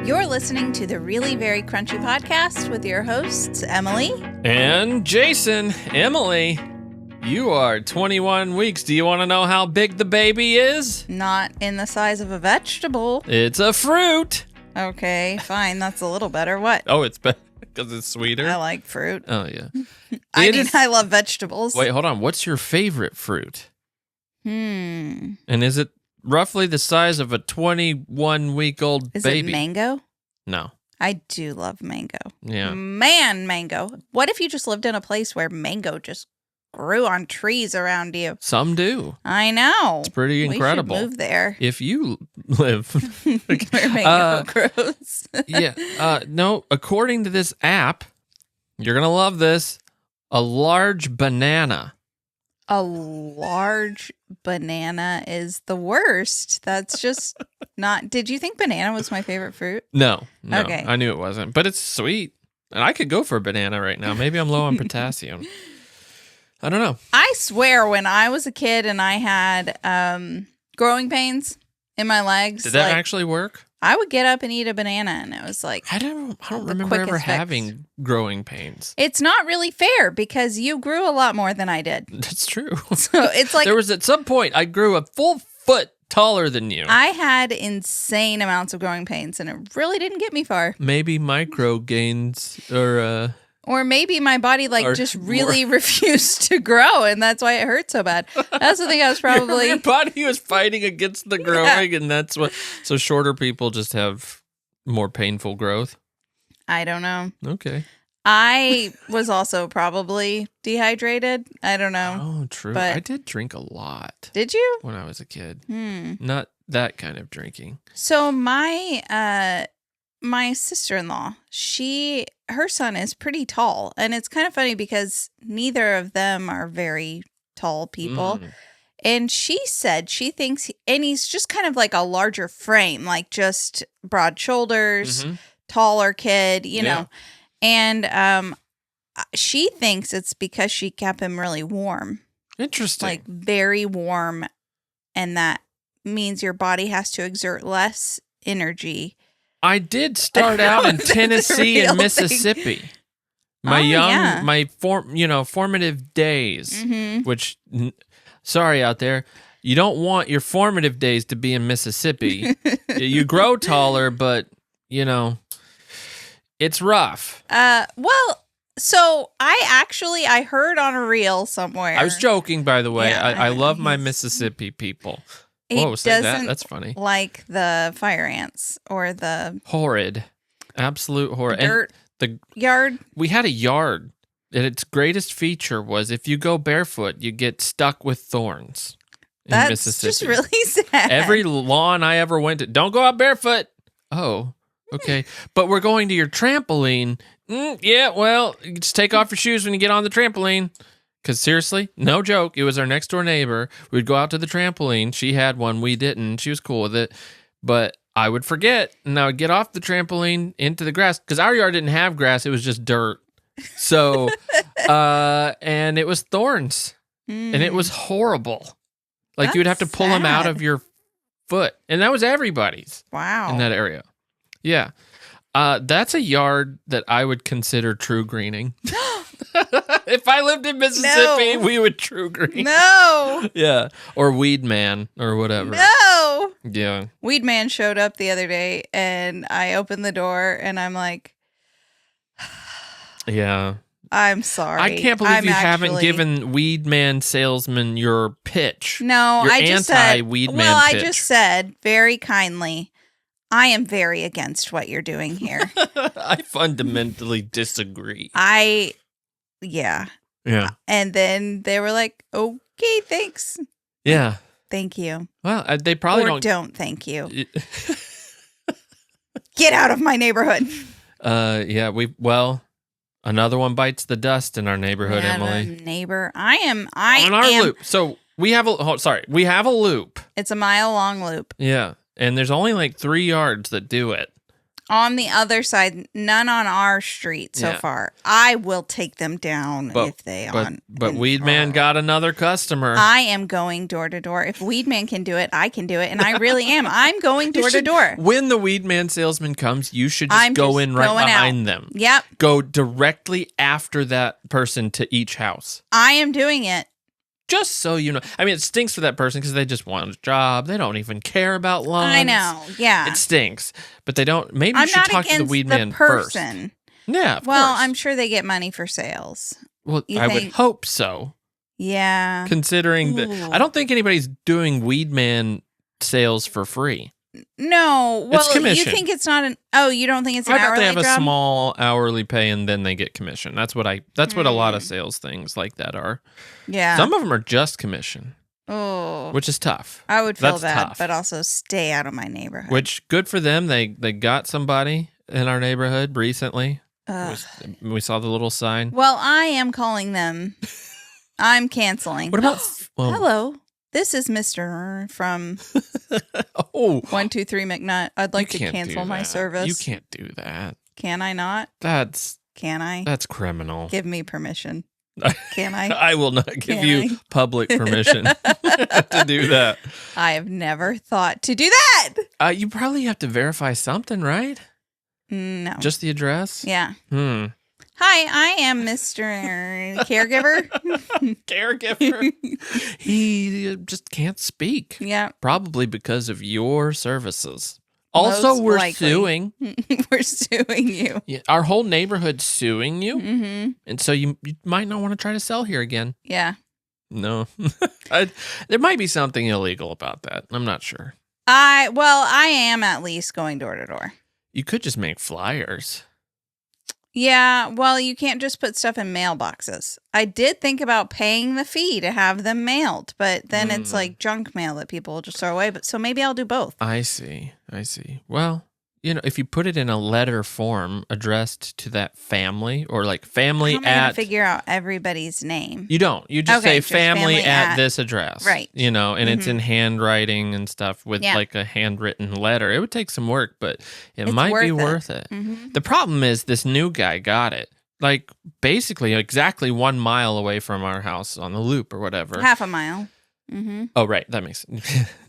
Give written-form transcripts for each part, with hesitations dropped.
You're listening to the Really Very Crunchy podcast with your hosts, Emily. And Jason. Emily, you are 21 weeks. Do you want to know how big the baby is? Not in the size of a vegetable. It's a fruit. Okay, fine. That's a little better. What? Oh, it's better because it's sweeter? I like fruit. Oh, yeah. I love vegetables. Wait, hold on. What's your favorite fruit? And is it roughly the size of a 21-week-old baby? Is it mango? No. I do love mango. Yeah. Man, mango. What if you just lived in a place where mango just grew on trees around you? Some do. I know. It's pretty incredible. We should move there. If you live where mango grows. No, according to this app, you're going to love this, a large banana. A large banana is the worst. That's just not... Did you think banana was my favorite fruit? No. Okay. I knew it wasn't, but it's sweet. And I could go for a banana right now. Maybe I'm low on potassium. I don't know. I swear when I was a kid and I had growing pains in my legs... Did that actually work? I would get up and eat a banana, and it was like... I don't remember ever having growing pains. It's not really fair because you grew a lot more than I did. That's true. So it's like... There was at some point, I grew a full foot taller than you. I had insane amounts of growing pains, and it really didn't get me far. Maybe micro gains Or maybe my body just really refused to grow, and that's why it hurt so bad. That's the thing. I was probably... Your body was fighting against the growing, and that's what... So shorter people just have more painful growth? I don't know. Okay. I was also probably dehydrated. I don't know. Oh, true. But I did drink a lot. Did you? When I was a kid. Not that kind of drinking. So my sister-in-law, her son is pretty tall, and it's kind of funny because neither of them are very tall people. And she said she thinks, and he's just kind of like a larger frame, like just broad shoulders, taller kid, you know. And she thinks it's because she kept him really warm. Interesting. Like very warm, and that means your body has to exert less energy. I did start out in Tennessee and Mississippi. My formative days, which, sorry out there, you don't want your formative days to be in Mississippi. You grow taller, but, it's rough. So I heard on a reel somewhere. I was joking, by the way. Yeah, I love my Mississippi people. Whoa, say that. That's funny. Like the fire ants or the... Horrid. Absolute horrid. Dirt and the yard. We had a yard, and its greatest feature was if you go barefoot, you get stuck with thorns in Mississippi. That's just really sad. Every lawn I ever went to, don't go out barefoot. Oh, okay. But we're going to your trampoline. Yeah, well, you just take off your shoes when you get on the trampoline. Because seriously, no joke, it was our next door neighbor. We'd go out to the trampoline. She had one, we didn't. She was cool with it. But I would forget, and I would get off the trampoline into the grass. Because our yard didn't have grass, it was just dirt. So, and it was thorns. And it was horrible. Like you would have to pull them out of your foot. And that was everybody's. Wow. In that area. Yeah. That's a yard that I would consider true greening. If I lived in Mississippi, we would true green. No. Yeah. Or Weed Man or whatever. No. Yeah. Weed Man showed up the other day, and I opened the door, and I'm like... Yeah. I'm sorry. I can't believe you haven't given Weed Man salesman your pitch. No, your I just said... Weed Man Well, pitch. I just said very kindly... I am very against what you're doing here. I fundamentally disagree. Yeah. And then they were like, okay, thanks. Yeah. Thank you. Well, they probably don't thank you. Get out of my neighborhood. Yeah, another one bites the dust in our neighborhood, Emily. Neighbor. I am loop. So we have a loop. It's a mile long loop. Yeah. And there's only like 3 yards that do it. On the other side, none on our street so far. I will take them down if they on. But Weed Man got another customer. I am going door to door. If Weed Man can do it, I can do it, and I really am. I'm going door to door. When the Weed Man salesman comes, you should just go in right behind them. Yep. Go directly after that person to each house. I am doing it. Just so you know. I mean, it stinks for that person because they just want a job. They don't even care about loans. I know, yeah. It stinks. But they don't. Maybe you should talk to the Weed Man first. Yeah, of course. I'm sure they get money for sales. Well, I would hope so. Yeah. Considering that. I don't think anybody's doing Weed Man sales for free. No. Well, it's commission. You think it's not an... Oh, you don't think it's an hourly job? I bet they have a small hourly pay and then they get commission. That's what a lot of sales things like that are. Yeah. Some of them are just commission. Oh. Which is tough. I would feel bad, but also stay out of my neighborhood. Which, good for them. They got somebody in our neighborhood recently. We saw the little sign. Well, I am calling them. I'm canceling. What about... Hello. This is Mr. from 123 McNutt. I'd like to cancel my service. You can't do that. Can I not? Can I? That's criminal. Give me permission. Can I? I will not give you public permission to do that. I have never thought to do that. You probably have to verify something, right? No. Just the address? Yeah. Hi, I am Mr. Caregiver. Caregiver. He just can't speak. Yeah. Probably because of your services. Also, we're suing. We're suing you. Yeah, our whole neighborhood's suing you. Mm-hmm. And so you might not want to try to sell here again. Yeah. No. There might be something illegal about that. I'm not sure. I am at least going door to door. You could just make flyers. Yeah, well, you can't just put stuff in mailboxes. I did think about paying the fee to have them mailed, but then it's like junk mail that people will just throw away. But so maybe I'll do both. I see. Well, if you put it in a letter form addressed to that family or like family How am I gonna figure out everybody's name? You don't. You just say family at this address. Right. And it's in handwriting and stuff with like a handwritten letter. It would take some work, but it might be worth it. Mm-hmm. The problem is this new guy got it. Like basically exactly 1 mile away from our house on the loop or whatever. Half a mile. Mm-hmm. Oh, right. That makes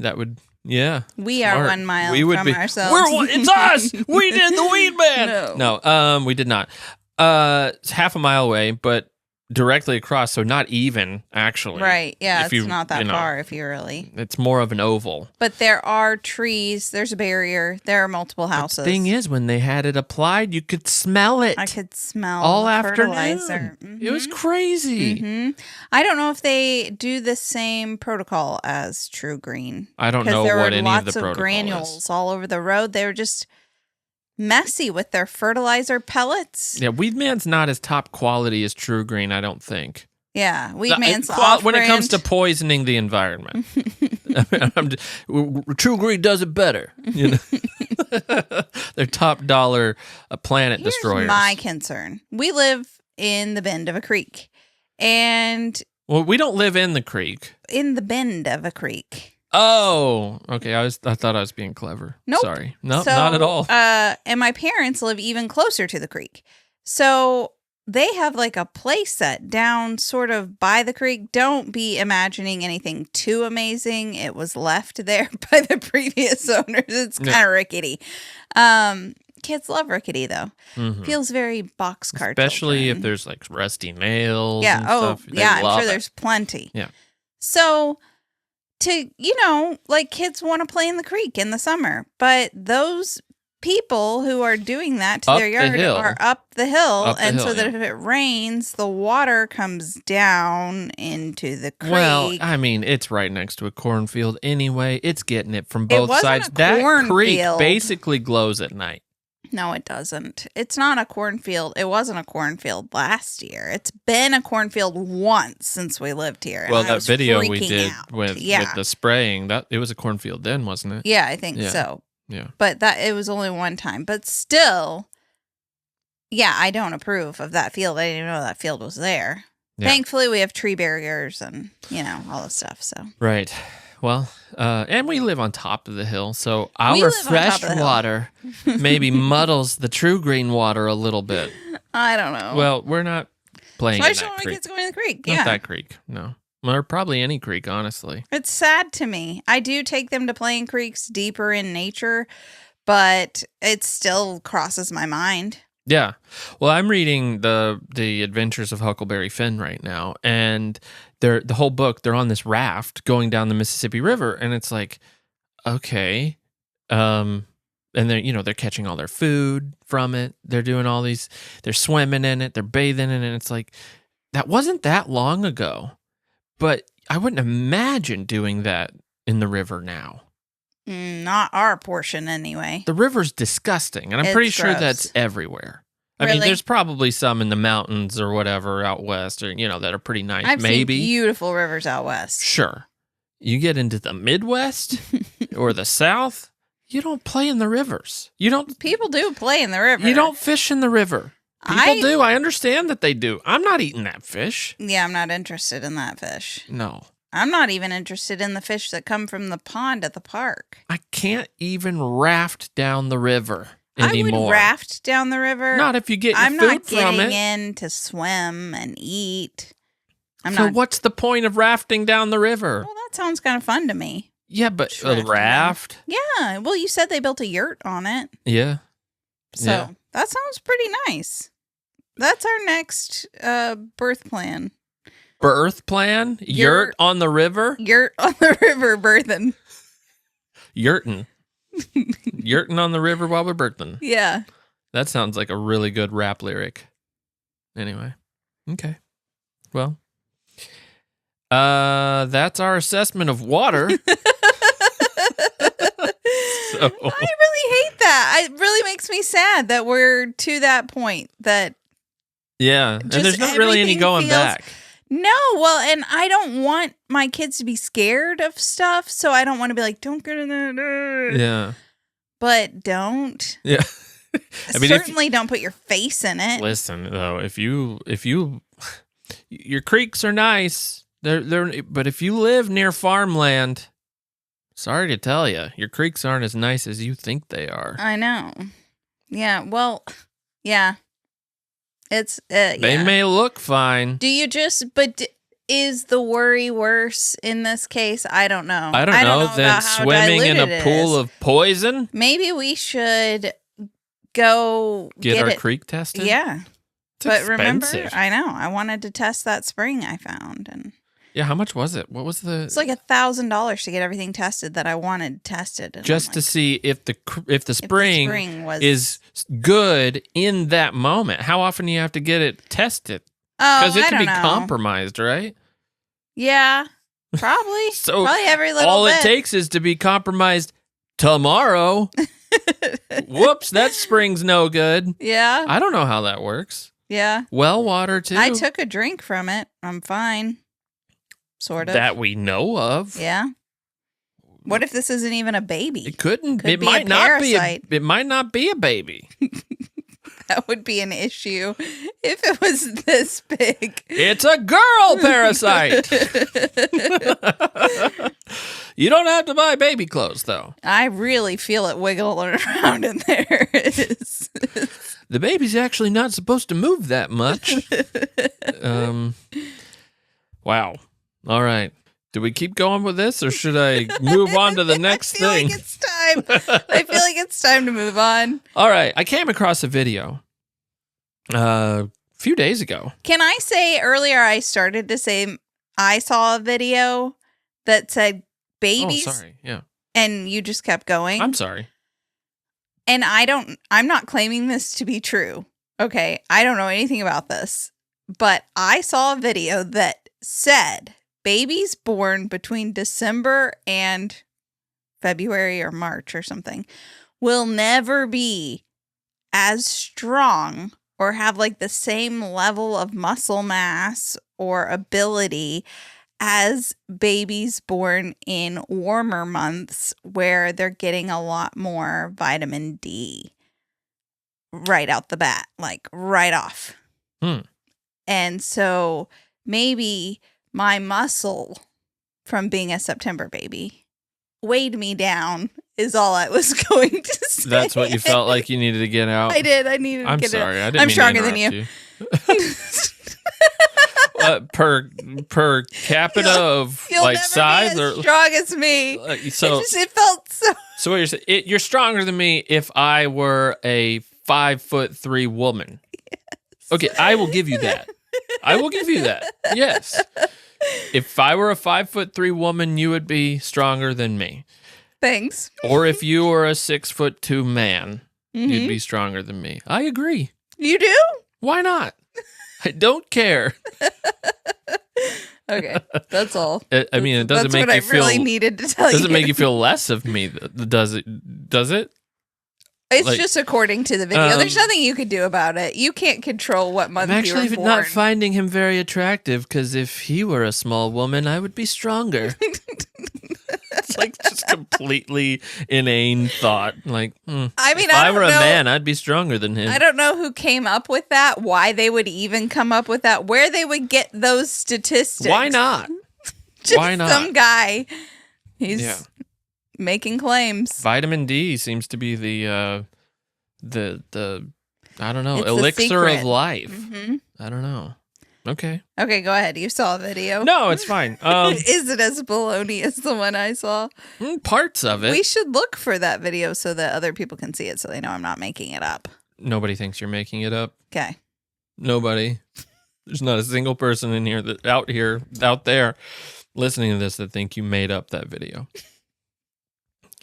that would... Yeah. We are 1 mile from ourselves. It's us. We did the Weed Man. No, we did not. It's half a mile away, but directly across, so not even, actually. Right, yeah, it's not that far if you really... It's more of an oval. But there are trees, there's a barrier, there are multiple houses. The thing is, when they had it applied, you could smell it. I could smell all the afternoon. Fertilizer. Mm-hmm. It was crazy. Mm-hmm. I don't know if they do the same protocol as True Green. I don't know what any of the protocol is. There were lots of granules all over the road. They were just... messy with their fertilizer pellets. Yeah, Weed Man's not as top quality as True Green, I don't think. Yeah, Weed Man's when it comes to poisoning the environment. True Green does it better. They're top dollar planet destroyers. Here's my concern. We live in the bend of a creek. And... Well, we don't live in the creek. In the bend of a creek. Oh, okay. I thought I was being clever. Nope. Sorry. No, not at all. And my parents live even closer to the creek. So they have like a play set down sort of by the creek. Don't be imagining anything too amazing. It was left there by the previous owners. It's kind of rickety. Kids love rickety though. Mm-hmm. Feels very boxcar. Especially if there's like rusty nails. Yeah. And stuff. I'm sure there's plenty. Yeah. So... like kids want to play in the creek in the summer, but those people who are doing that to their yard are up the hill. So that if it rains, the water comes down into the creek. Well, I mean, it's right next to a cornfield anyway. It's getting it from both sides. That creek basically glows at night. No, it doesn't. It's not a cornfield. It wasn't a cornfield last year. It's been a cornfield once since we lived here. Well, that video we did with the spraying, it was a cornfield then, wasn't it? Yeah, I think so. Yeah. But it was only one time. But still, I don't approve of that field. I didn't even know that field was there. Yeah. Thankfully, we have tree barriers and, all this stuff. So right. Well, and we live on top of the hill, so We our live on top fresh of the hill. water maybe muddles the true green water a little bit. I don't know. Well, we're not playing so I in just that want my creek. kids going to the creek. Not Yeah. that creek, no. Or probably any creek, honestly. It's sad to me. I do take them to play in creeks deeper in nature, but it still crosses my mind. Yeah. Well, I'm reading the Adventures of Huckleberry Finn right now, and the whole book, they're on this raft going down the Mississippi River, and it's like, okay, and they're catching all their food from it. They're doing all these, they're swimming in it, they're bathing in it. And it's like, that wasn't that long ago, but I wouldn't imagine doing that in the river now. Not our portion, anyway. The river's disgusting, and I'm It's pretty sure gross. that's everywhere. I Really? mean, there's probably some in the mountains or whatever out west, or that are pretty nice. I've maybe seen beautiful rivers out west. Sure. You get into the Midwest or the South, you don't play in the rivers. You don't. People do play in the river. You don't fish in the river. People do. I understand that they do. I'm not eating that fish. Yeah, I'm not interested in that fish. No. I'm not even interested in the fish that come from the pond at the park. I can't even raft down the river anymore. I would raft down the river. Not if you get your I'm food not from getting it. in to swim and eat. So what's the point of rafting down the river? Well, that sounds kind of fun to me. Yeah, but Just rafting a raft? Yeah. Well, you said they built a yurt on it. Yeah. So Yeah. that sounds pretty nice. That's our next birth plan. Birth plan? Yurt on the river? Yurt on the river birthing. Yurtin'. Yurtin' on the river while we're birthing. Yeah. That sounds like a really good rap lyric. Anyway. Okay. Well. That's our assessment of water. So. I really hate that. It really makes me sad that we're to that point that Yeah. And just there's not really any everything going feels- back. no, well, and I don't want my kids to be scared of stuff, so I don't want to be like, don't get in there. Yeah. But don't. Yeah. I mean, certainly don't put your face in it. Listen, though, if you your creeks are nice. But if you live near farmland, sorry to tell you, your creeks aren't as nice as you think they are. I know. Yeah, well, yeah. It's They yeah. may look fine. Do you is the worry worse in this case? I don't know. I don't know than about how swimming in diluted a it pool is. of poison. Maybe we should go Get our it. creek tested. Yeah. It's But expensive. remember, I know, I wanted to test that spring I found, and Yeah, how much was it? What was the? it's like $1,000 to get everything tested that I wanted tested. And just I'm to like, see if the spring was is good in that moment. How often do you have to get it tested? oh, Because it I can don't be know. compromised, right? Yeah, probably. So probably every little all bit. it takes is to be compromised tomorrow. Whoops, that spring's no good. Yeah, I don't know how that works. yeah. Well water too. I took a drink from it. I'm fine. Sort of. that we know of. Yeah. What if this isn't even a baby? It couldn't. Could it be a might not be. parasite. It might not be a baby. That would be an issue if it was this big. It's a girl parasite. You don't have to buy baby clothes, though. I really feel it wiggling around in there. The baby's actually not supposed to move that much. Wow. All right. Do we keep going with this, or should I move on to the next I feel thing? Like it's time. I feel like it's time to move on. All right. I came across a video a few days ago. Can I say earlier I started to say I saw a video that said babies Oh, sorry. Yeah. and you just kept going? I'm sorry. And I'm not claiming this to be true. Okay. I don't know anything about this, but I saw a video that said babies born between December and February or March or something will never be as strong or have like the same level of muscle mass or ability as babies born in warmer months where they're getting a lot more vitamin D right out the bat, like right off. And so maybe my muscle from being a September baby. Weighed me down is all I was going to say. That's what you felt like you needed to get out? I did. I needed to get it out. I'm sorry. I didn't I'm mean stronger to than you. Per capita of You'll like never size be as or strong as me. so It felt so. So what you're saying? You're stronger than me if I were a 5'3" woman. Yes. Okay, I will give you that. I will give you that. Yes. If I were a 5'3" woman, you would be stronger than me. Thanks. Or if you were a 6'2" man, you'd be stronger than me. I agree. You do? Why not? I don't care. Okay, that's all. I mean, it doesn't make you feel. Really needed to tell you. Doesn't make you feel less of me, does it? Does it? It's like, just according to the video. There's nothing you could do about it. You can't control what month you were born. I'm actually not finding him very attractive because if he were a small woman, I would be stronger. It's like just completely inane thought. Like, I mean, if I were a man, I'd be stronger than him. I don't know who came up with that, why they would even come up with that, where they would get those statistics. Why not? Why not? Some guy. He's making claims. Vitamin D seems to be the I don't know, it's elixir of life. Mm-hmm. I don't know. Okay, go ahead. You saw a video. No, it's fine. Is it as baloney as the one I saw? Parts of it. We should look for that video so that other people can see it so they know I'm not making it up. Nobody thinks you're making it up. Okay. Nobody. There's not a single person in here out there listening to this that think you made up that video.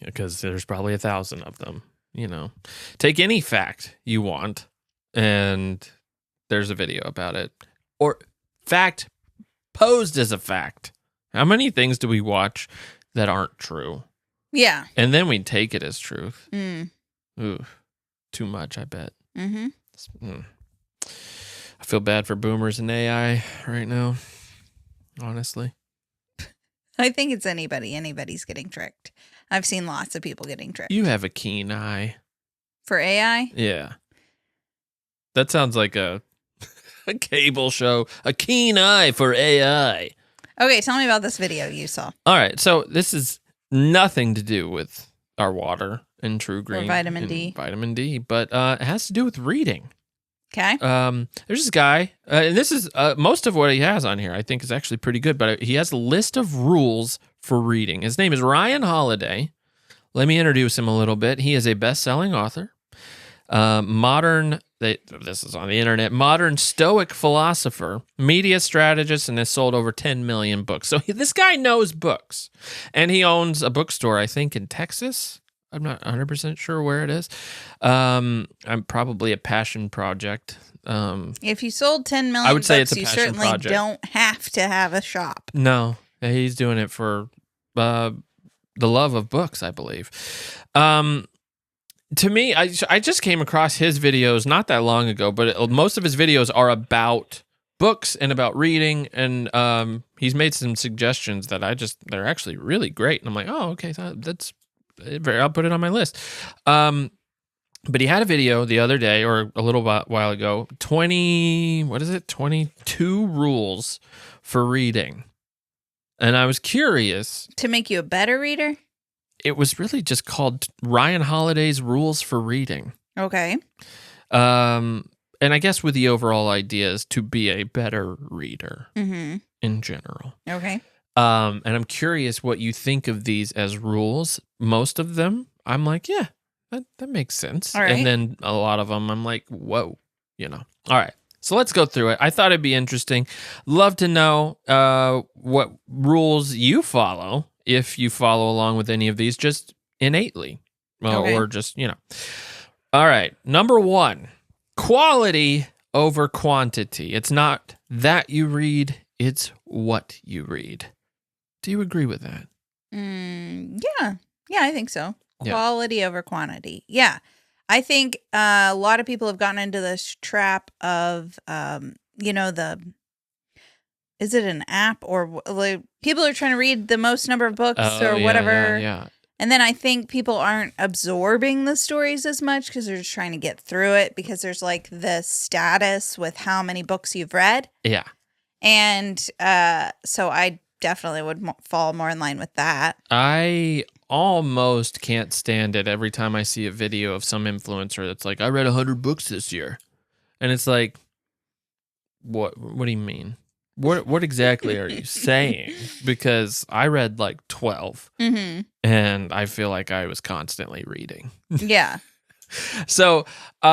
Because there's probably 1,000 of them. You know, take any fact you want and there's a video about it. Or fact posed as a fact. How many things do we watch that aren't true? Yeah. And then we take it as truth. Ooh, too much, I bet. Mm-hmm. I feel bad for boomers and AI right now, honestly. I think it's anybody's getting tricked. I've seen lots of people getting tricked. You have a keen eye. For AI? Yeah. That sounds like a cable show. A keen eye for AI. Okay, tell me about this video you saw. All right, so this is nothing to do with our water and True Green. Or vitamin D. Vitamin D, but it has to do with reading. Okay. There's this guy, and this is most of what he has on here I think is actually pretty good, but he has a list of rules for reading. His name is Ryan Holiday. Let me introduce him a little bit. He is a best-selling author, this is on the internet, modern Stoic philosopher, media strategist, and has sold over 10 million books. So this guy knows books, and he owns a bookstore, I think, in Texas. I'm not 100% sure where it is. I'm probably a passion project. If you sold 10 million I would say books, it's a you passion certainly project. don't have to have a shop. No, he's doing it for the love of books, I believe. To me, I just came across his videos not that long ago, but most of his videos are about books and about reading, and he's made some suggestions that they're actually really great. And I'm like, oh, okay, I'll put it on my list. But he had a video the other day or a little while ago, 22 rules for reading. And I was curious. To make you a better reader? It was really just called Ryan Holiday's Rules for Reading. Okay. And I guess with the overall idea is to be a better reader in general. Okay. And I'm curious what you think of these as rules. Most of them, I'm like, yeah, that makes sense. All right. And then a lot of them, I'm like, whoa, All right. So let's go through it. I thought it'd be interesting. Love to know what rules you follow, if you follow along with any of these, just innately. Or just, All right. Number 1, quality over quantity. It's not that you read, it's what you read. Do you agree with that? Yeah. Yeah, I think so. Quality over quantity. Yeah. I think a lot of people have gotten into this trap of, is it an app or like, people are trying to read the most number of books or whatever. Yeah. And then I think people aren't absorbing the stories as much because they're just trying to get through it because there's like the status with how many books you've read. Yeah. And so I definitely would fall more in line with that. I almost can't stand it every time I see a video of some influencer that's like, I read 100 books this year. And it's like, what do you mean? What exactly are you saying? Because I read like 12 and I feel like I was constantly reading. Yeah. So, you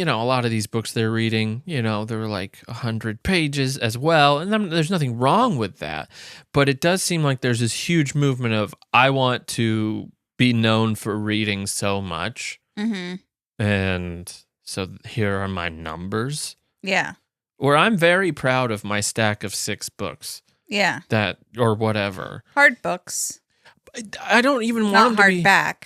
know, a lot of these books they're reading, you know, they're like 100 pages as well. And there's nothing wrong with that. But it does seem like there's this huge movement of, I want to be known for reading so much. And so here are my numbers. Yeah. Or I'm very proud of my stack of 6 books. Yeah. That, or whatever. Hard books. I don't even want them to be... hardback.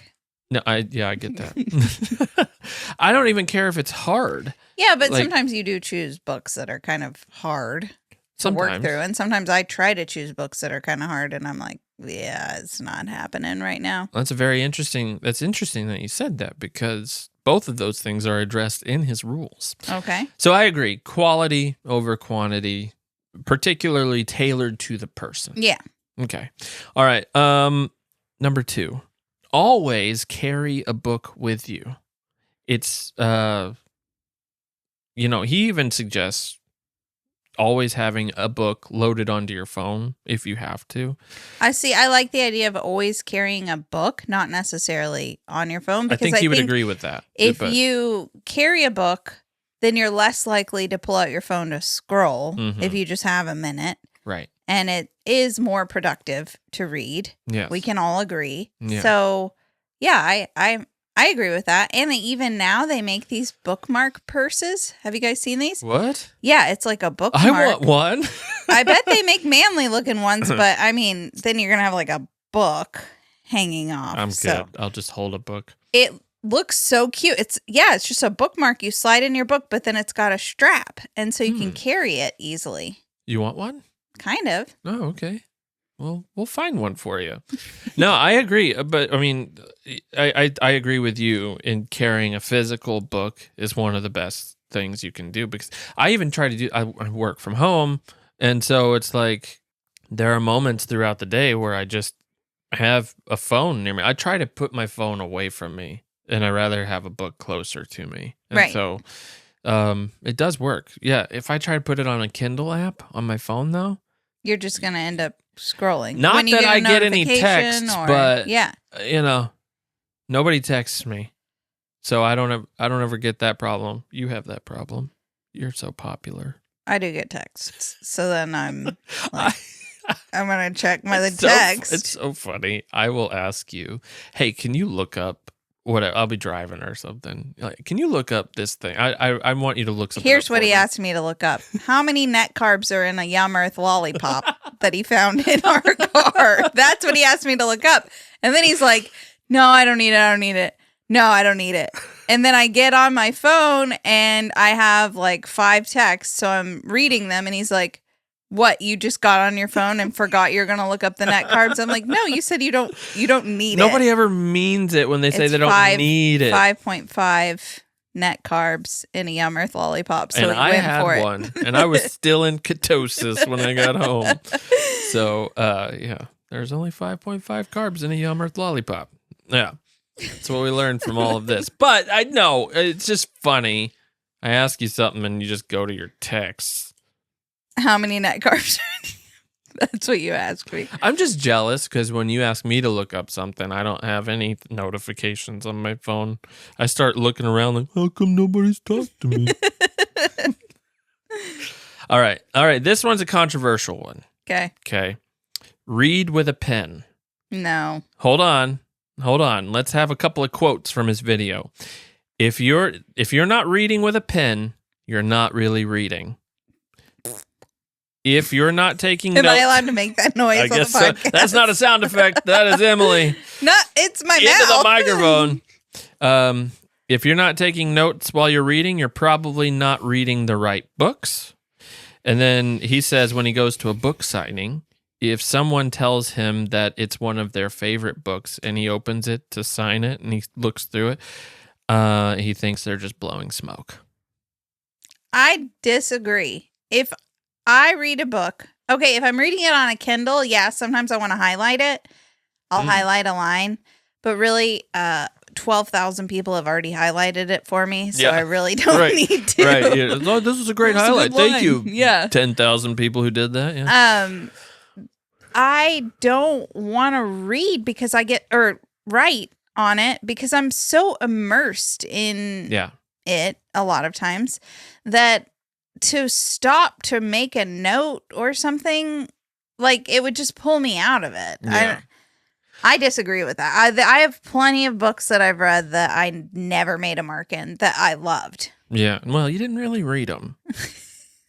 No, I get that. I don't even care if it's hard. Yeah, but like, sometimes you do choose books that are kind of hard to work through. And sometimes I try to choose books that are kind of hard, and I'm like, yeah, it's not happening right now. That's interesting that you said that, because both of those things are addressed in his rules. Okay. So I agree. Quality over quantity, particularly tailored to the person. Yeah. Okay. All right. Number 2. Always carry a book with you. It's, you know, he even suggests always having a book loaded onto your phone if you have to. I like the idea of always carrying a book, not necessarily on your phone. Because I think he would agree with that. If you carry a book, then you're less likely to pull out your phone to scroll if you just have a minute. Right. And it is more productive to read. Yes. We can all agree. Yeah. So, yeah, I agree with that. And even now they make these bookmark purses. Have you guys seen these? What? Yeah, it's like a bookmark. I want one. I bet they make manly looking ones, but I mean, then you're going to have like a book hanging off. I'm good. I'll just hold a book. It looks so cute. It's just a bookmark. You slide in your book, but then it's got a strap. And so you can carry it easily. You want one? Kind of. Oh, okay. Well, we'll find one for you. No, I agree. But I mean, I agree with you in carrying a physical book is one of the best things you can do, because I even try to do, I work from home. And so it's like, there are moments throughout the day where I just have a phone near me. I try to put my phone away from me, and I rather have a book closer to me. And right. So it does work. Yeah. If I try to put it on a Kindle app on my phone though, you're just going to end up scrolling. Not when that I get any texts, but yeah, you know, nobody texts me, so I don't ever get that problem. You have that problem. You're so popular. I do get texts, so then I'm like, I'm gonna check my text. It's so funny. I will ask you, hey, can you look up what? I'll be driving or something. Like, can you look up this thing? I want you to look something. Here's what he asked me to look up: how many net carbs are in a Yum Earth lollipop that he found in our car? That's what he asked me to look up. And then he's like, "No, I don't need it. I don't need it. No, I don't need it." And then I get on my phone and I have like 5 texts, so I'm reading them, and he's like, "What, you just got on your phone and forgot you're going to look up the net carbs?" I'm like, "No, you said you don't need it." Nobody ever means it when they say they don't need it. 5.5 net carbs in a Yum Earth lollipop. So and I had for it. one, and I was still in ketosis when I got home. So, yeah, there's only 5.5 carbs in a Yum Earth lollipop. Yeah, that's what we learned from all of this. But I know, it's just funny. I ask you something, and you just go to your texts. How many net carbs? That's what you asked me. I'm just jealous because when you ask me to look up something, I don't have any notifications on my phone. I start looking around like, how come nobody's talked to me? All right. This one's a controversial one. Okay. Read with a pen. No. Hold on. Let's have a couple of quotes from his video. If you're not reading with a pen, you're not really reading. If you're not taking notes... Am I allowed to make that noise on the podcast? So. That's not a sound effect. That is Emily. No, it's my mouth. Into the microphone. If you're not taking notes while you're reading, you're probably not reading the right books. And then he says when he goes to a book signing, if someone tells him that it's one of their favorite books and he opens it to sign it and he looks through it, he thinks they're just blowing smoke. I disagree. If I read a book, Okay, if I'm reading it on a Kindle, yeah, sometimes I want to highlight it. I'll highlight a line. But really, 12,000 people have already highlighted it for me, so I really don't need to. Right. Yeah. Oh, this was a great highlight. Thank you. Yeah. 10,000 people who did that. Yeah. I don't want to read because write on it because I'm so immersed in it a lot of times that to stop to make a note or something, like, it would just pull me out of it. Yeah. I disagree with that. I have plenty of books that I've read that I never made a mark in that I loved. Yeah. Well, you didn't really read them.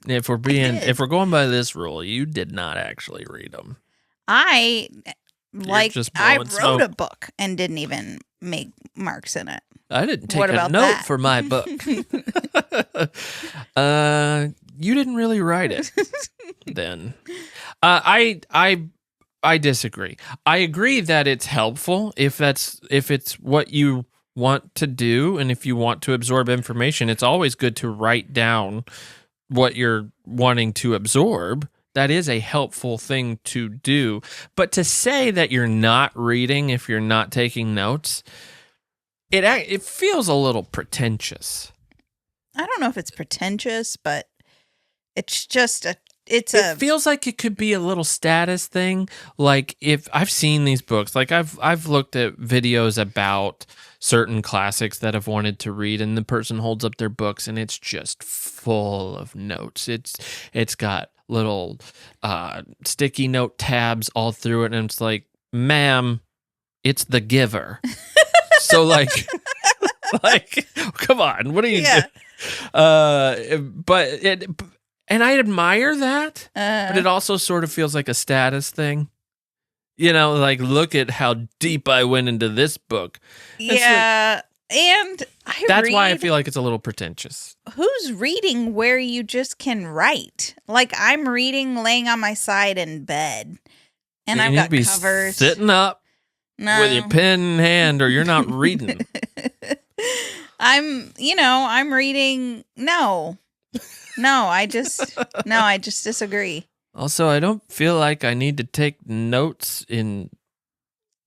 If we're going by this rule, you did not actually read them. I wrote a book and didn't even make marks in it. I didn't take a note for my book. You didn't really write it then. I disagree. I agree that it's helpful if it's what you want to do, and if you want to absorb information, it's always good to write down what you're wanting to absorb. That is a helpful thing to do. But to say that you're not reading if you're not taking notes, it feels a little pretentious. I don't know if it's pretentious, but it's just it feels like it could be a little status thing. Like, if I've seen these books, like I've looked at videos about certain classics that I've wanted to read, and the person holds up their books and it's just full of notes. It's got little sticky note tabs all through it, and it's like, ma'am, it's The Giver. So like come on, what are you doing? And I admire that, but it also sort of feels like a status thing. You know, like, look at how deep I went into this book. Yeah, that's why I feel like it's a little pretentious. Who's reading where you just can write? Like, I'm reading laying on my side in bed, and I've got covers. Sitting up with your pen in hand, or you're not reading. I'm reading. No, I just disagree. Also, I don't feel like I need to take notes in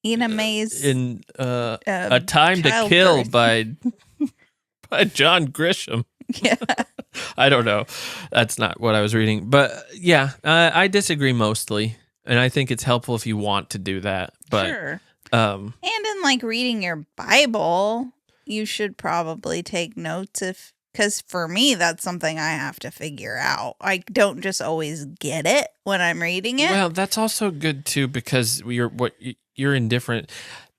a maze in A Time to Kill by John Grisham. Yeah. I don't know. That's not what I was reading. But yeah, I disagree mostly. And I think it's helpful if you want to do that. But, sure. And in like reading your Bible, you should probably take notes because for me, that's something I have to figure out. I don't just always get it when I'm reading it. Well, that's also good too, because you're in different.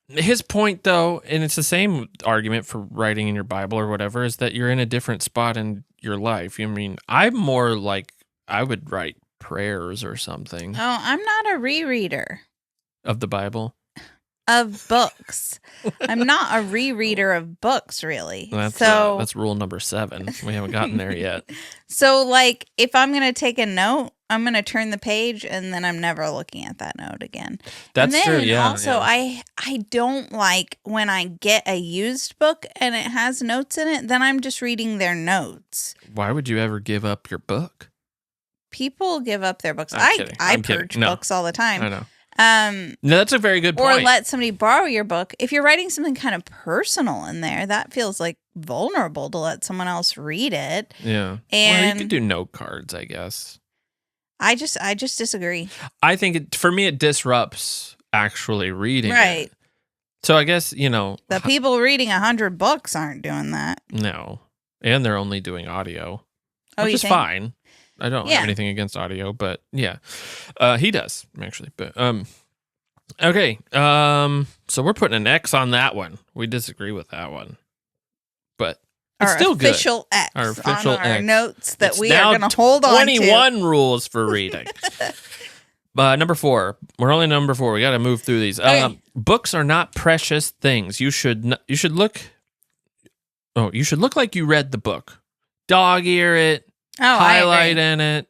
His point, though, and it's the same argument for writing in your Bible or whatever, is that you're in a different spot in your life. I mean, I'm more like I would write prayers or something. Oh, I'm not a rereader Of the Bible? Of books. I'm not a rereader of books, really. That's rule number 7. We haven't gotten there yet. So, like, if I'm going to take a note, I'm going to turn the page, and then I'm never looking at that note again. That's true, yeah. Also, I don't like when I get a used book and it has notes in it, then I'm just reading their notes. Why would you ever give up your book? People give up their books. I purge books all the time. I know. No, that's a very good point. Or let somebody borrow your book. If you're writing something kind of personal in there, that feels like vulnerable to let someone else read it. Yeah. And you could do note cards, I guess. I just disagree. I think for me it disrupts actually reading. Right. It. So I guess, the people reading 100 books aren't doing that. No. And they're only doing audio. Oh, which is fine. I don't have anything against audio, but yeah. He does, actually. But okay. So we're putting an X on that one. We disagree with that one. But it's still good. Our official X. Notes that we are going to hold on to. 21 rules for reading. Number 4. We're only number 4. We got to move through these. Okay. Books are not precious things. You should look like you read the book. Dog ear it. Highlight in it.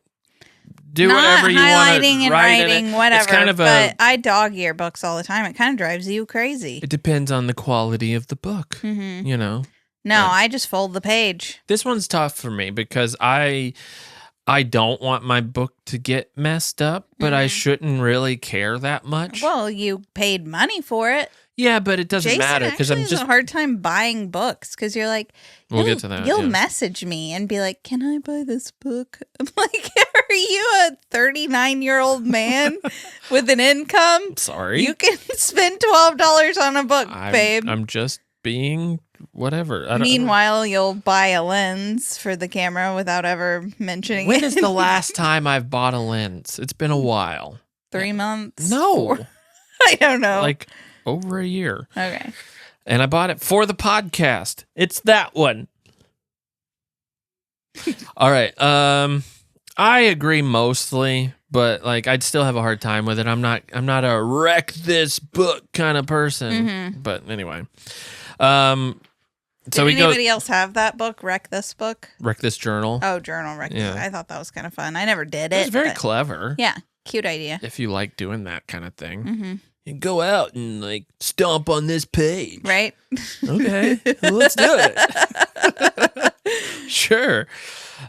Do whatever you want to highlighting and writing, whatever. It's kind of but I dog ear books all the time. It kind of drives you crazy. It depends on the quality of the book, No, I just fold the page. This one's tough for me because I I don't want my book to get messed up, but I shouldn't really care that much. Well, you paid money for it. Yeah, but it doesn't matter because I'm has just a hard time buying books because you're like, we'll get to that. You'll message me and be like, "Can I buy this book?" I'm like, "Are you a 39-year-old man with an income? Sorry, you can spend $12 on a book, babe." I'm just being whatever. Meanwhile, you'll buy a lens for the camera without ever mentioning When it. is the last time I've bought a lens? It's been a while. 3 months? No. I don't know. Like over a year. Okay. And I bought it for the podcast. It's that one. All right. I agree mostly, but like I'd still have a hard time with it. I'm not a wreck this book kind of person. Mm-hmm. But anyway. Did anybody else have that book? Wreck this book? Wreck this journal. Oh, journal wreck. Yeah. I thought that was kind of fun. I never did it. It's very clever. Yeah, cute idea. If you like doing that kind of thing. Mm-hmm. You go out and like stomp on this page. Right? Okay, well, let's do it. Sure.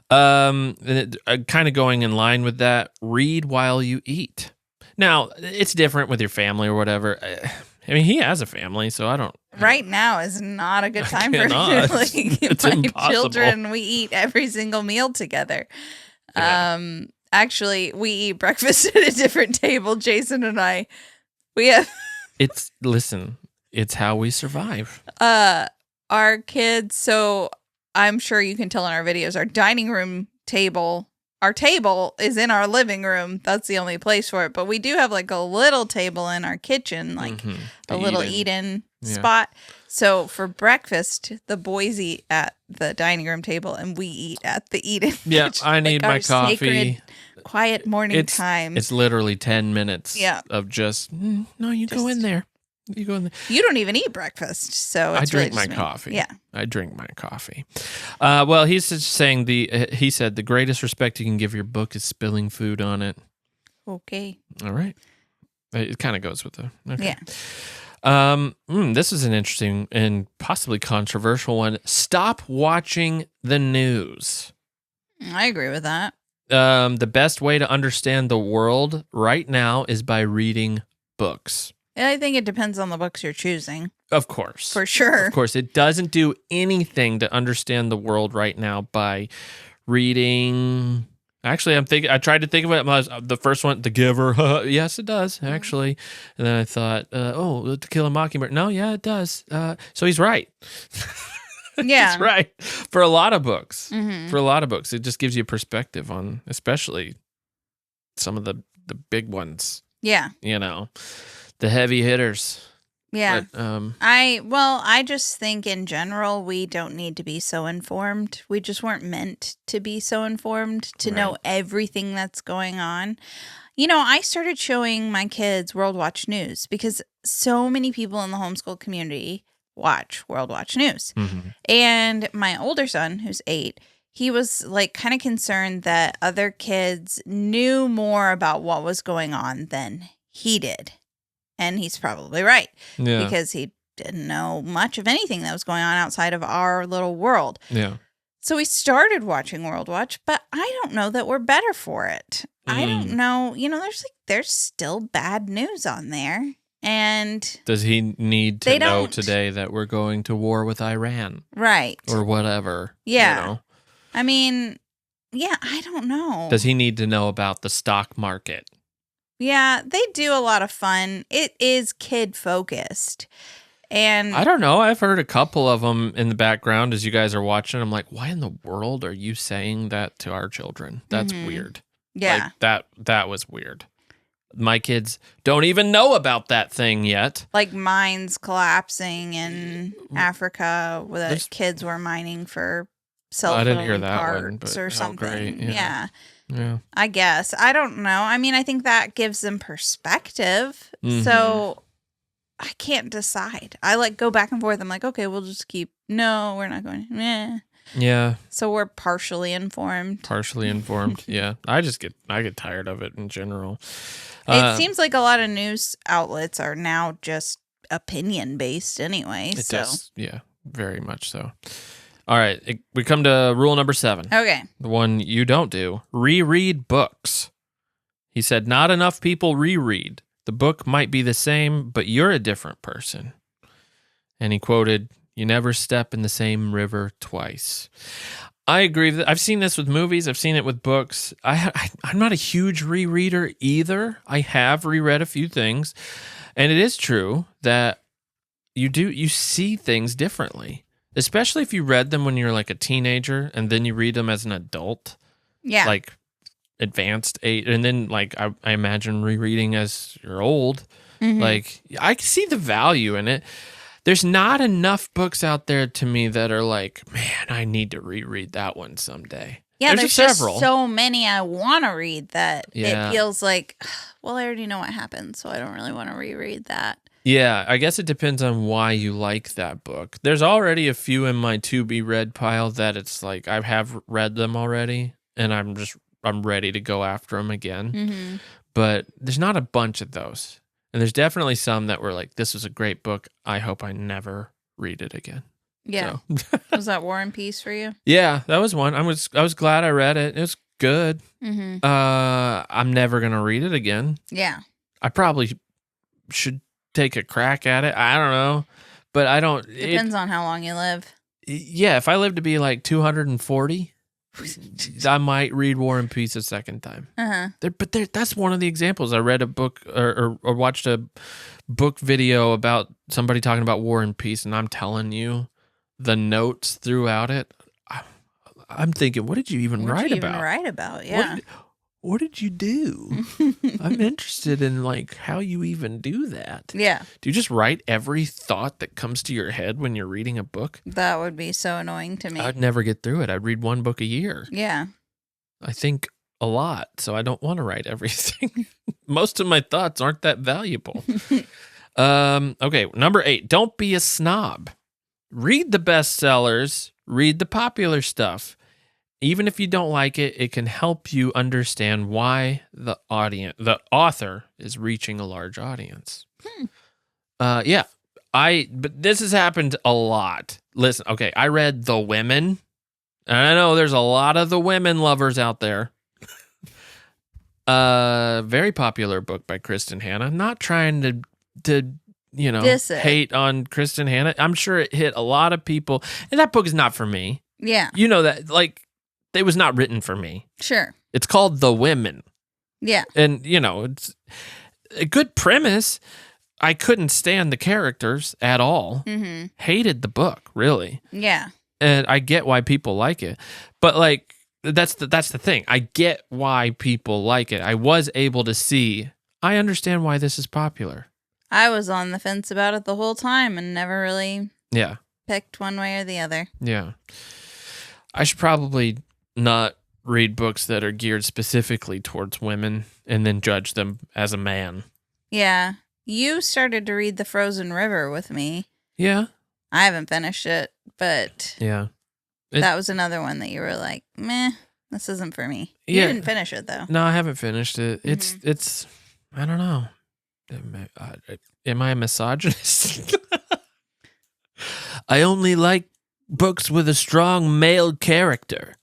Kind of going in line with that, read while you eat. Now, it's different with your family or whatever. I mean, he has a family, so I don't. Right now is not a good time for cannot. like, It's my impossible. children. We eat every single meal together. Yeah. Actually, we eat breakfast at a different table. Jason and I. We have. It's how we survive. Our kids. So I'm sure you can tell in our videos. Our dining room table. Our table is in our living room. That's the only place for it. But we do have like a little table in our kitchen, like a little eat-in spot. So for breakfast, the boys eat at the dining room table, and we eat at the eat-in. Yeah, kitchen. I need my coffee. Sacred, quiet morning time. It's literally 10 minutes of just, no, you go in there. You go in there. You don't even eat breakfast, so it's I drink really my just coffee. Yeah. I drink my coffee. Well, he's just saying he said the greatest respect you can give your book is spilling food on it. Okay. All right. It kind of goes with the okay. Yeah. This is an interesting and possibly controversial one. Stop watching the news. I agree with that. The best way to understand the world right now is by reading books. I think it depends on the books you're choosing. Of course. For sure. Of course. It doesn't do anything to understand the world right now by reading. Actually, I tried to think of it. The first one, The Giver. Yes, it does, actually. And then I thought, To Kill a Mockingbird. No, yeah, it does. So he's right. Yeah. He's right. For a lot of books. Mm-hmm. For a lot of books. It just gives you perspective on, especially some of the big ones. Yeah. You know. The heavy hitters. Yeah. But, I just think in general, we don't need to be so informed. We just weren't meant to be so informed to know everything that's going on. You know, I started showing my kids World Watch News because so many people in the homeschool community watch World Watch News. Mm-hmm. And my older son, who's 8, he was like kind of concerned that other kids knew more about what was going on than he did. And he's probably right because he didn't know much of anything that was going on outside of our little world. Yeah. So we started watching World Watch, but I don't know that we're better for it. I don't know. You know, there's still bad news on there. And does he need to know today that we're going to war with Iran? Right. Or whatever. Yeah. You know? I mean, yeah, I don't know. Does he need to know about the stock market? Yeah, they do a lot of fun. It is kid focused. And I don't know. I've heard a couple of them in the background as you guys are watching. I'm like, why in the world are you saying that to our children? That's weird. Yeah. Like, that was weird. My kids don't even know about that thing yet. Like mines collapsing in Africa where the kids were mining for cell phone I didn't hear that parts one, but or something. Great. Yeah. Yeah. I guess. I don't know. I mean, I think that gives them perspective. Mm-hmm. So I can't decide. I like go back and forth. I'm like, okay, we'll just keep. No, we're not going. Yeah. So we're partially informed. Yeah. I get tired of it in general. It seems like a lot of news outlets are now just opinion based anyway. It does. Yeah, very much so. All right, we come to rule number 7. Okay. The one you don't do. Reread books. He said, not enough people reread. The book might be the same, but you're a different person. And he quoted, you never step in the same river twice. I agree. I've seen this with movies. I've seen it with books. I'm not a huge rereader either. I have reread a few things. And it is true that you see things differently, especially if you read them when you're like a teenager and then you read them as an adult. Yeah. Like advanced age. And then like I imagine rereading as you're old. Mm-hmm. Like I see the value in it. There's not enough books out there to me that are like, man, I need to reread that one someday. Yeah, there's just several. so many I want to read that Yeah. it feels like, well, I already know what happened, so I don't really want to reread that. Yeah, I guess it depends on why you like that book. There's already a few in my to-be-read pile that it's like I have read them already, and I'm ready to go after them again. Mm-hmm. But there's not a bunch of those. And there's definitely some that were like, this was a great book. I hope I never read it again. Yeah. So. Was that War and Peace for you? Yeah, that was one. I was glad I read it. It was good. Mm-hmm. I'm never going to read it again. Yeah. I probably should take a crack at it. I don't know. But I don't. Depends on how long you live. Yeah, if I live to be like 240, I might read War and Peace a second time. Uh-huh. That's one of the examples. I read a book or watched a book video about somebody talking about War and Peace, and I'm telling you, the notes throughout it, I'm thinking, what did you even write about? Yeah. What did you do? I'm interested in like how you even do that. Yeah. Do you just write every thought that comes to your head when you're reading a book? That would be so annoying to me. I'd never get through it. I'd read one book a year. Yeah. I think a lot, so I don't want to write everything. Most of my thoughts aren't that valuable. Okay, number 8. Don't be a snob. Read the bestsellers. Read the popular stuff. Even if you don't like it, it can help you understand why the author is reaching a large audience. Yeah. But this has happened a lot. Listen, okay, I read The Women, and I know there's a lot of The Women lovers out there. Very popular book by Kristen Hanna. Not trying to hate on Kristen Hanna. I'm sure it hit a lot of people, and that book is not for me. Yeah. You know that, like, it was not written for me. Sure. It's called The Women. Yeah. And, it's a good premise. I couldn't stand the characters at all. Mm-hmm. Hated the book, really. Yeah. And I get why people like it. But, like, that's the thing. I get why people like it. I was able to see, I understand why this is popular. I was on the fence about it the whole time and never really picked one way or the other. Yeah. I should probably not read books that are geared specifically towards women and then judge them as a man. Yeah. You started to read The Frozen River with me. Yeah. I haven't finished it, but yeah, that was another one that you were like, meh, this isn't for me. You didn't finish it, though. No, I haven't finished it. Mm-hmm. It's I don't know. Am I a misogynist? I only like books with a strong male character.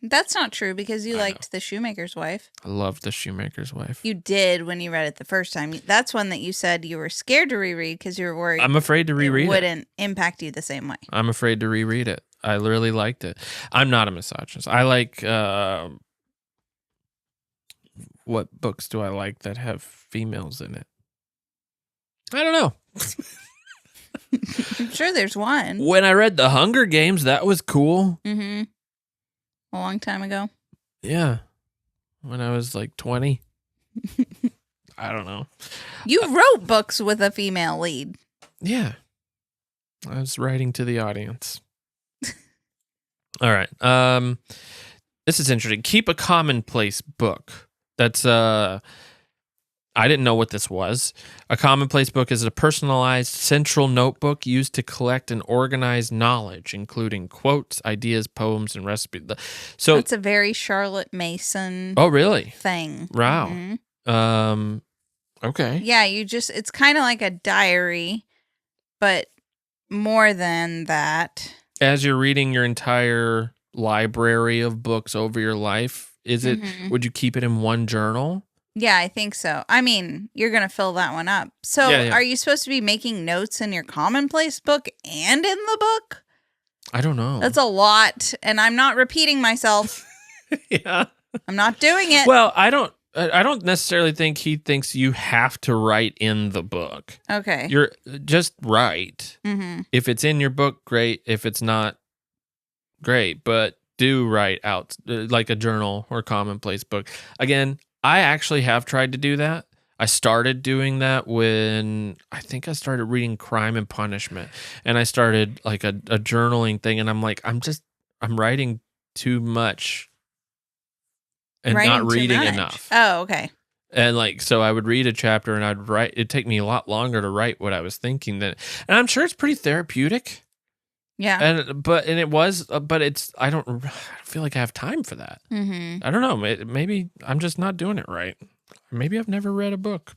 That's not true because you liked The Shoemaker's Wife. I love The Shoemaker's Wife. You did when you read it the first time. That's one that you said you were scared to reread because you were worried. I'm afraid to reread it. Wouldn't impact you the same way. I'm afraid to reread it. I really liked it. I'm not a misogynist. I like, what books do I like that have females in it? I don't know. I'm sure there's one. When I read The Hunger Games, that was cool. Mm-hmm. A long time ago. Yeah. When I was like 20. I don't know. You wrote books with a female lead. Yeah. I was writing to the audience. All right. This is interesting. Keep a commonplace book. That's I didn't know what this was. A commonplace book is a personalized central notebook used to collect and organize knowledge, including quotes, ideas, poems, and recipes. So it's a very Charlotte Mason. Oh, really? Thing. Wow. Mm-hmm. Okay. Yeah, it's kind of like a diary, but more than that. as you're reading your entire library of books over your life, would you keep it in one journal? Yeah, I think so. I mean, you're going to fill that one up. So are you supposed to be making notes in your commonplace book and in the book? I don't know. That's a lot. And I'm not repeating myself. Yeah. I'm not doing it. Well, I don't necessarily think he thinks you have to write in the book. Okay. You're just write. Mm-hmm. If it's in your book, great. If it's not, great. But do write out like a journal or commonplace book. Again, I actually have tried to do that. I started doing that when I think I started reading Crime and Punishment, and I started like a journaling thing, and I'm like, I'm writing too much and not reading enough. Oh, okay. And like, so I would read a chapter and I'd write, it'd take me a lot longer to write what I was thinking and I'm sure it's pretty therapeutic. Yeah. And it was, but I don't feel like I have time for that. Mm-hmm. I don't know. Maybe I'm just not doing it right. Maybe I've never read a book.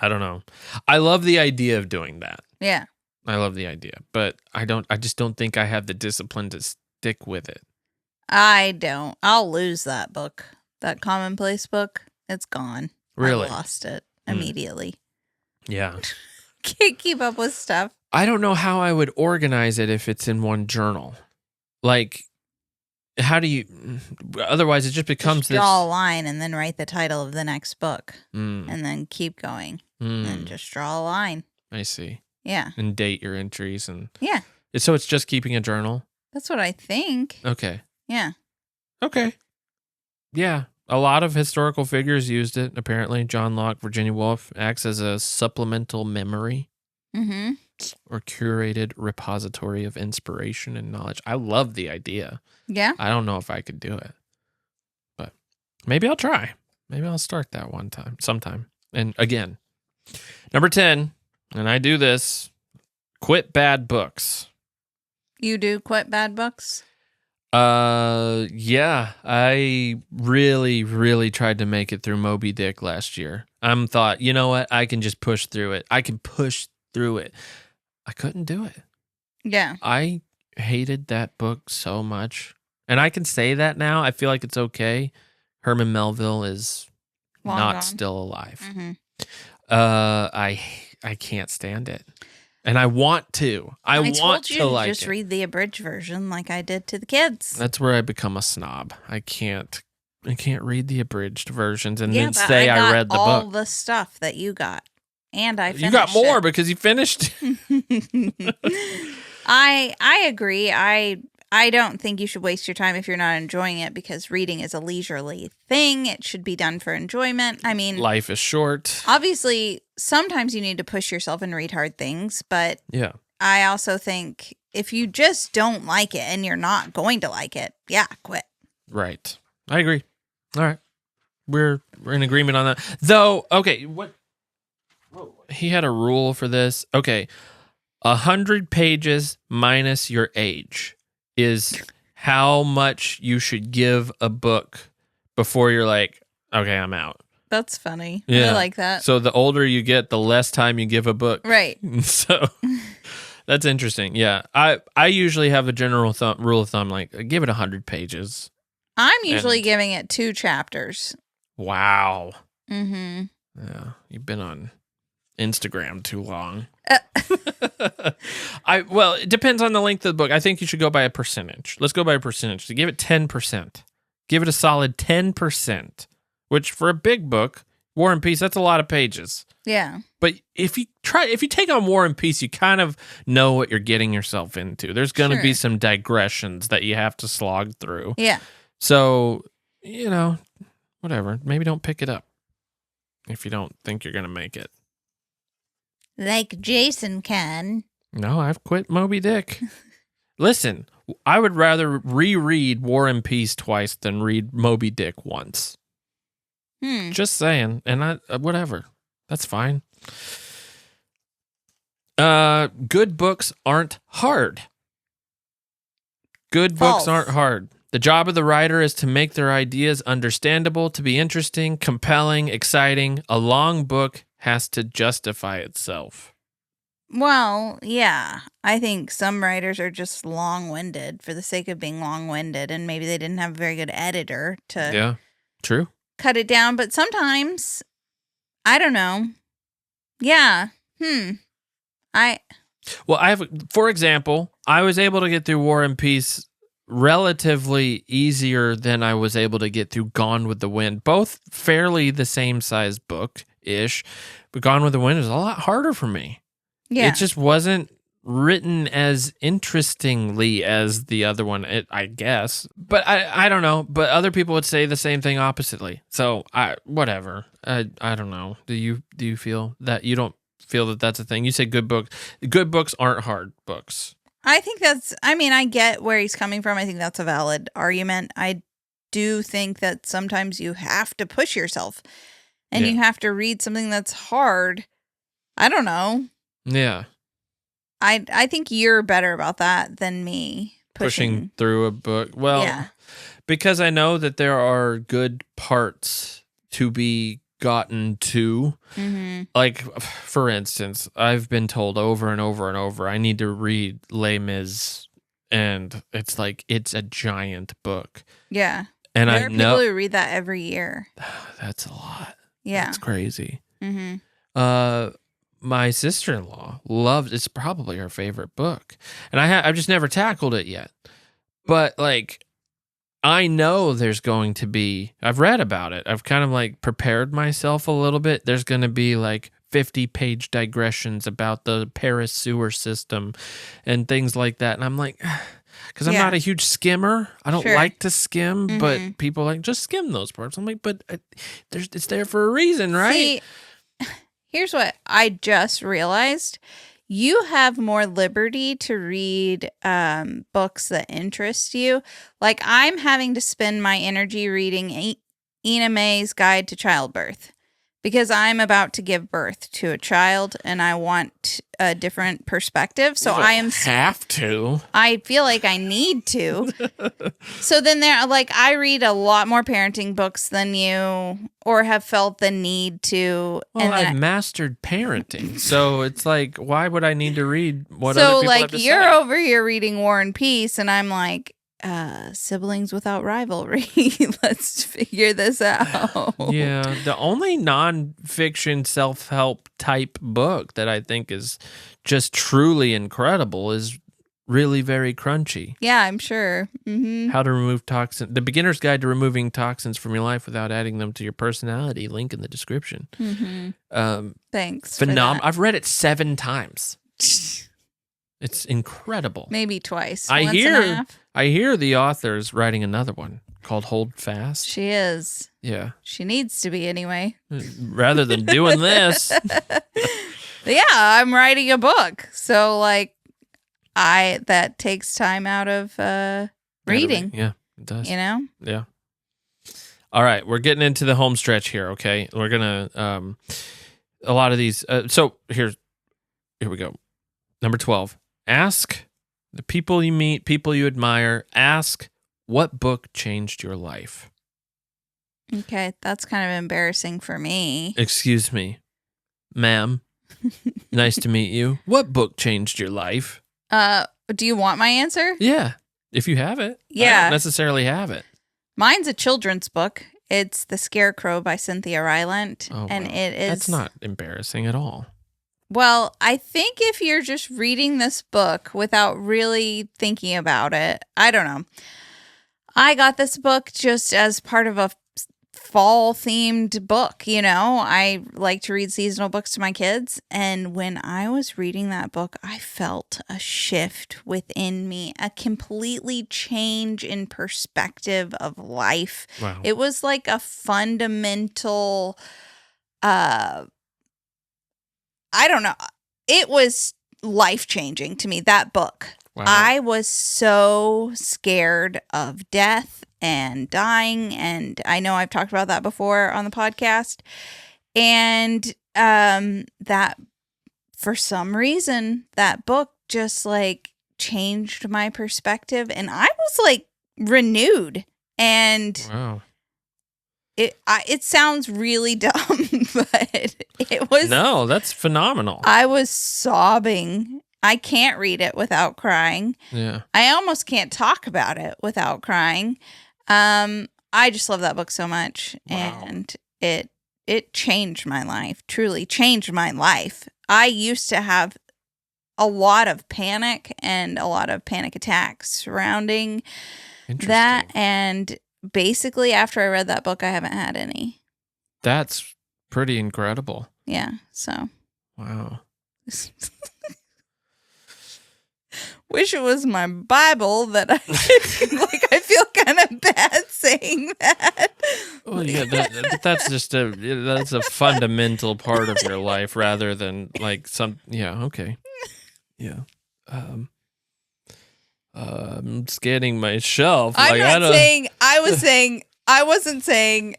I don't know. I love the idea of doing that. Yeah. I love the idea, but I just don't think I have the discipline to stick with it. I don't. I'll lose that book. That commonplace book. It's gone. Really? I lost it immediately. Yeah. Can't keep up with stuff. I don't know how I would organize it if it's in one journal. Like, how do you... Otherwise, it just becomes just draw a line and then write the title of the next book. And then keep going. And just draw a line. I see. Yeah. And date your entries. Yeah. So it's just keeping a journal? That's what I think. Okay. Yeah. Okay. Yeah. A lot of historical figures used it, apparently. John Locke, Virginia Woolf acts as a supplemental memory. Mm-hmm. Or curated repository of inspiration and knowledge. I love the idea. Yeah. I don't know if I could do it. But maybe I'll try. Maybe I'll start that sometime. And again, number 10, and I do this, quit bad books. You do quit bad books? Yeah. I really, really tried to make it through Moby Dick last year. I thought, you know what? I can just push through it. I can push through it. I couldn't do it. Yeah. I hated that book so much. And I can say that now. I feel like it's okay. Herman Melville is long not gone. still alive. Mm-hmm. I can't stand it. And I want to. I want told you to like just it. read the abridged version like I did to the kids. That's where I become a snob. I can't read the abridged versions and then but say I read the all book. the stuff that you got. And I finished You got more it. because you finished. I agree. I don't think you should waste your time if you're not enjoying it because reading is a leisurely thing. It should be done for enjoyment. I mean, Life is short. Obviously, sometimes you need to push yourself and read hard things, but Yeah. I also think if you just don't like it and you're not going to like it, yeah, quit. Right. I agree. All right. We're in agreement on that. Though, okay, what he had a rule for this. Okay. 100 pages minus your age is how much you should give a book before you're like, okay, I'm out. That's funny. Yeah. I like that. So the older you get, the less time you give a book. Right. So that's interesting. Yeah. I usually have a general rule of thumb, like give it 100 pages. I'm usually giving it 2 chapters. Wow. Mm-hmm. Yeah. You've been on Instagram too long. Well, it depends on the length of the book. I think you should go by a percentage. Let's go by a percentage. So give it 10%. Give it a solid 10%, which for a big book, War and Peace, that's a lot of pages. Yeah. But if you take on War and Peace, you kind of know what you're getting yourself into. There's going to be some digressions that you have to slog through. Yeah. So, whatever. Maybe don't pick it up if you don't think you're going to make it. Like Jason can. No, I've quit Moby Dick. Listen, I would rather reread War and Peace twice than read Moby Dick once. Just saying. And whatever. That's fine. Good books aren't hard. Good books aren't hard. The job of the writer is to make their ideas understandable, to be interesting, compelling, exciting. A long book has to justify itself. Well, yeah. I think some writers are just long-winded for the sake of being long-winded, and maybe they didn't have a very good editor to Yeah, true. cut it down. But sometimes, I don't know. Yeah. For example, I was able to get through War and Peace relatively easier than I was able to get through Gone with the Wind. Both fairly the same size book-ish, but Gone with the Wind is a lot harder for me. Yeah. It just wasn't written as interestingly as the other one, I guess. But I don't know. But other people would say the same thing oppositely. So whatever. I don't know. Do you feel that you don't feel that that's a thing? You say good books aren't hard books. I think I get where he's coming from. I think that's a valid argument. I do think that sometimes you have to push yourself and you have to read something that's hard. I don't know. Yeah. I think you're better about that than me pushing through a book. Well, because I know that there are good parts to be gotten to. Mm-hmm. Like, for instance, I've been told over and over and over, I need to read Les Mis, and it's like, it's a giant book. Yeah. And there are people who read that every year. That's a lot. Yeah. That's crazy. Mm-hmm. My sister-in-law loves, it's probably her favorite book. And I've just never tackled it yet. But like, I know there's going to be, I've read about it. I've kind of like prepared myself a little bit. There's going to be like 50-page digressions about the Paris sewer system and things like that. And I'm like, because I'm not a huge skimmer. I don't like to skim, but people like, just skim those parts. I'm like, but it's there for a reason, right? See, here's what I just realized. You have more liberty to read books that interest you. Like, I'm having to spend my energy reading Ina May's Guide to Childbirth because I'm about to give birth to a child and I want a different perspective. So I feel like I need to. So then I read a lot more parenting books than you, or have felt the need to. Well, and I've mastered parenting. So it's like, why would I need to read what other people have to say? So you're over here reading War and Peace and I'm like, siblings without rivalry. Let's figure this out. Yeah. The only nonfiction self-help type book that I think is just truly incredible is Really Very Crunchy. Yeah, I'm sure. Mm-hmm. How to Remove Toxins. The Beginner's Guide to Removing Toxins from Your Life Without Adding Them to Your Personality. Link in the description. Mm-hmm. Thanks. Phenomenal. I've read it 7 times. It's incredible. Maybe twice. I hear the author's writing another one called Hold Fast. She is. Yeah. She needs to be anyway. Rather than doing this. Yeah, I'm writing a book. So that takes time out of reading. Yeah, it does. You know? Yeah. All right, we're getting into the home stretch here, okay? We're going to a lot of these so here we go. Number 12. Ask the people you meet, people you admire, ask what book changed your life. Okay, that's kind of embarrassing for me. Excuse me, ma'am. Nice to meet you. What book changed your life? Do you want my answer? Yeah, if you have it. Yeah. I don't necessarily have it. Mine's a children's book. It's The Scarecrow by Cynthia Rylant. Oh, and wow. it is... That's not embarrassing at all. Well, I think if you're just reading this book without really thinking about it, I don't know. I got this book just as part of a fall-themed book, you know? I like to read seasonal books to my kids, and when I was reading that book, I felt a shift within me, a completely change in perspective of life. Wow. It was like a fundamental... I don't know. It was life-changing to me, that book. Wow. I was so scared of death and dying, and I know I've talked about that before on the podcast. And that, for some reason, that book just changed my perspective, and I was renewed. And wow. it sounds really dumb, but it was. No, that's phenomenal. I was sobbing. I can't read it without crying. Yeah. I almost can't talk about it without crying. I just love that book so much. Wow. And it changed my life, truly changed my life. I used to have a lot of panic and a lot of panic attacks surrounding that. And basically, after I read that book, I haven't had any. That's pretty incredible. Yeah. So. Wow. Wish it was my Bible that I I feel kind of bad saying that. Well, yeah, that's just that's a fundamental part of your life rather than like some. Yeah. Okay. Yeah. I'm scanning my shelf. I'm not saying. I wasn't saying.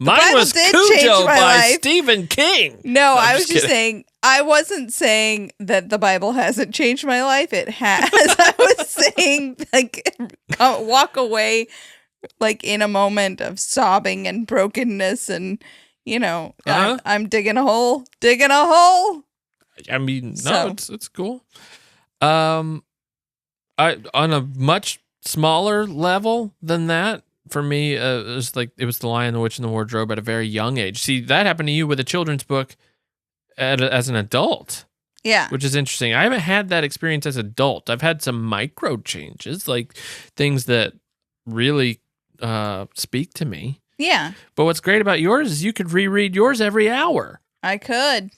Mine was Cujo by Stephen King. No, I was just saying. I wasn't saying that the Bible hasn't changed my life. It has. I was saying, like, walk away, like, in a moment of sobbing and brokenness, and I'm digging a hole. I mean, no, it's cool. On a much smaller level than that. For me, it was The Lion, the Witch, and the Wardrobe at a very young age. See, that happened to you with a children's book as an adult. Yeah. Which is interesting. I haven't had that experience as an adult. I've had some micro changes, like things that really speak to me. Yeah. But what's great about yours is you could reread yours every hour. I could.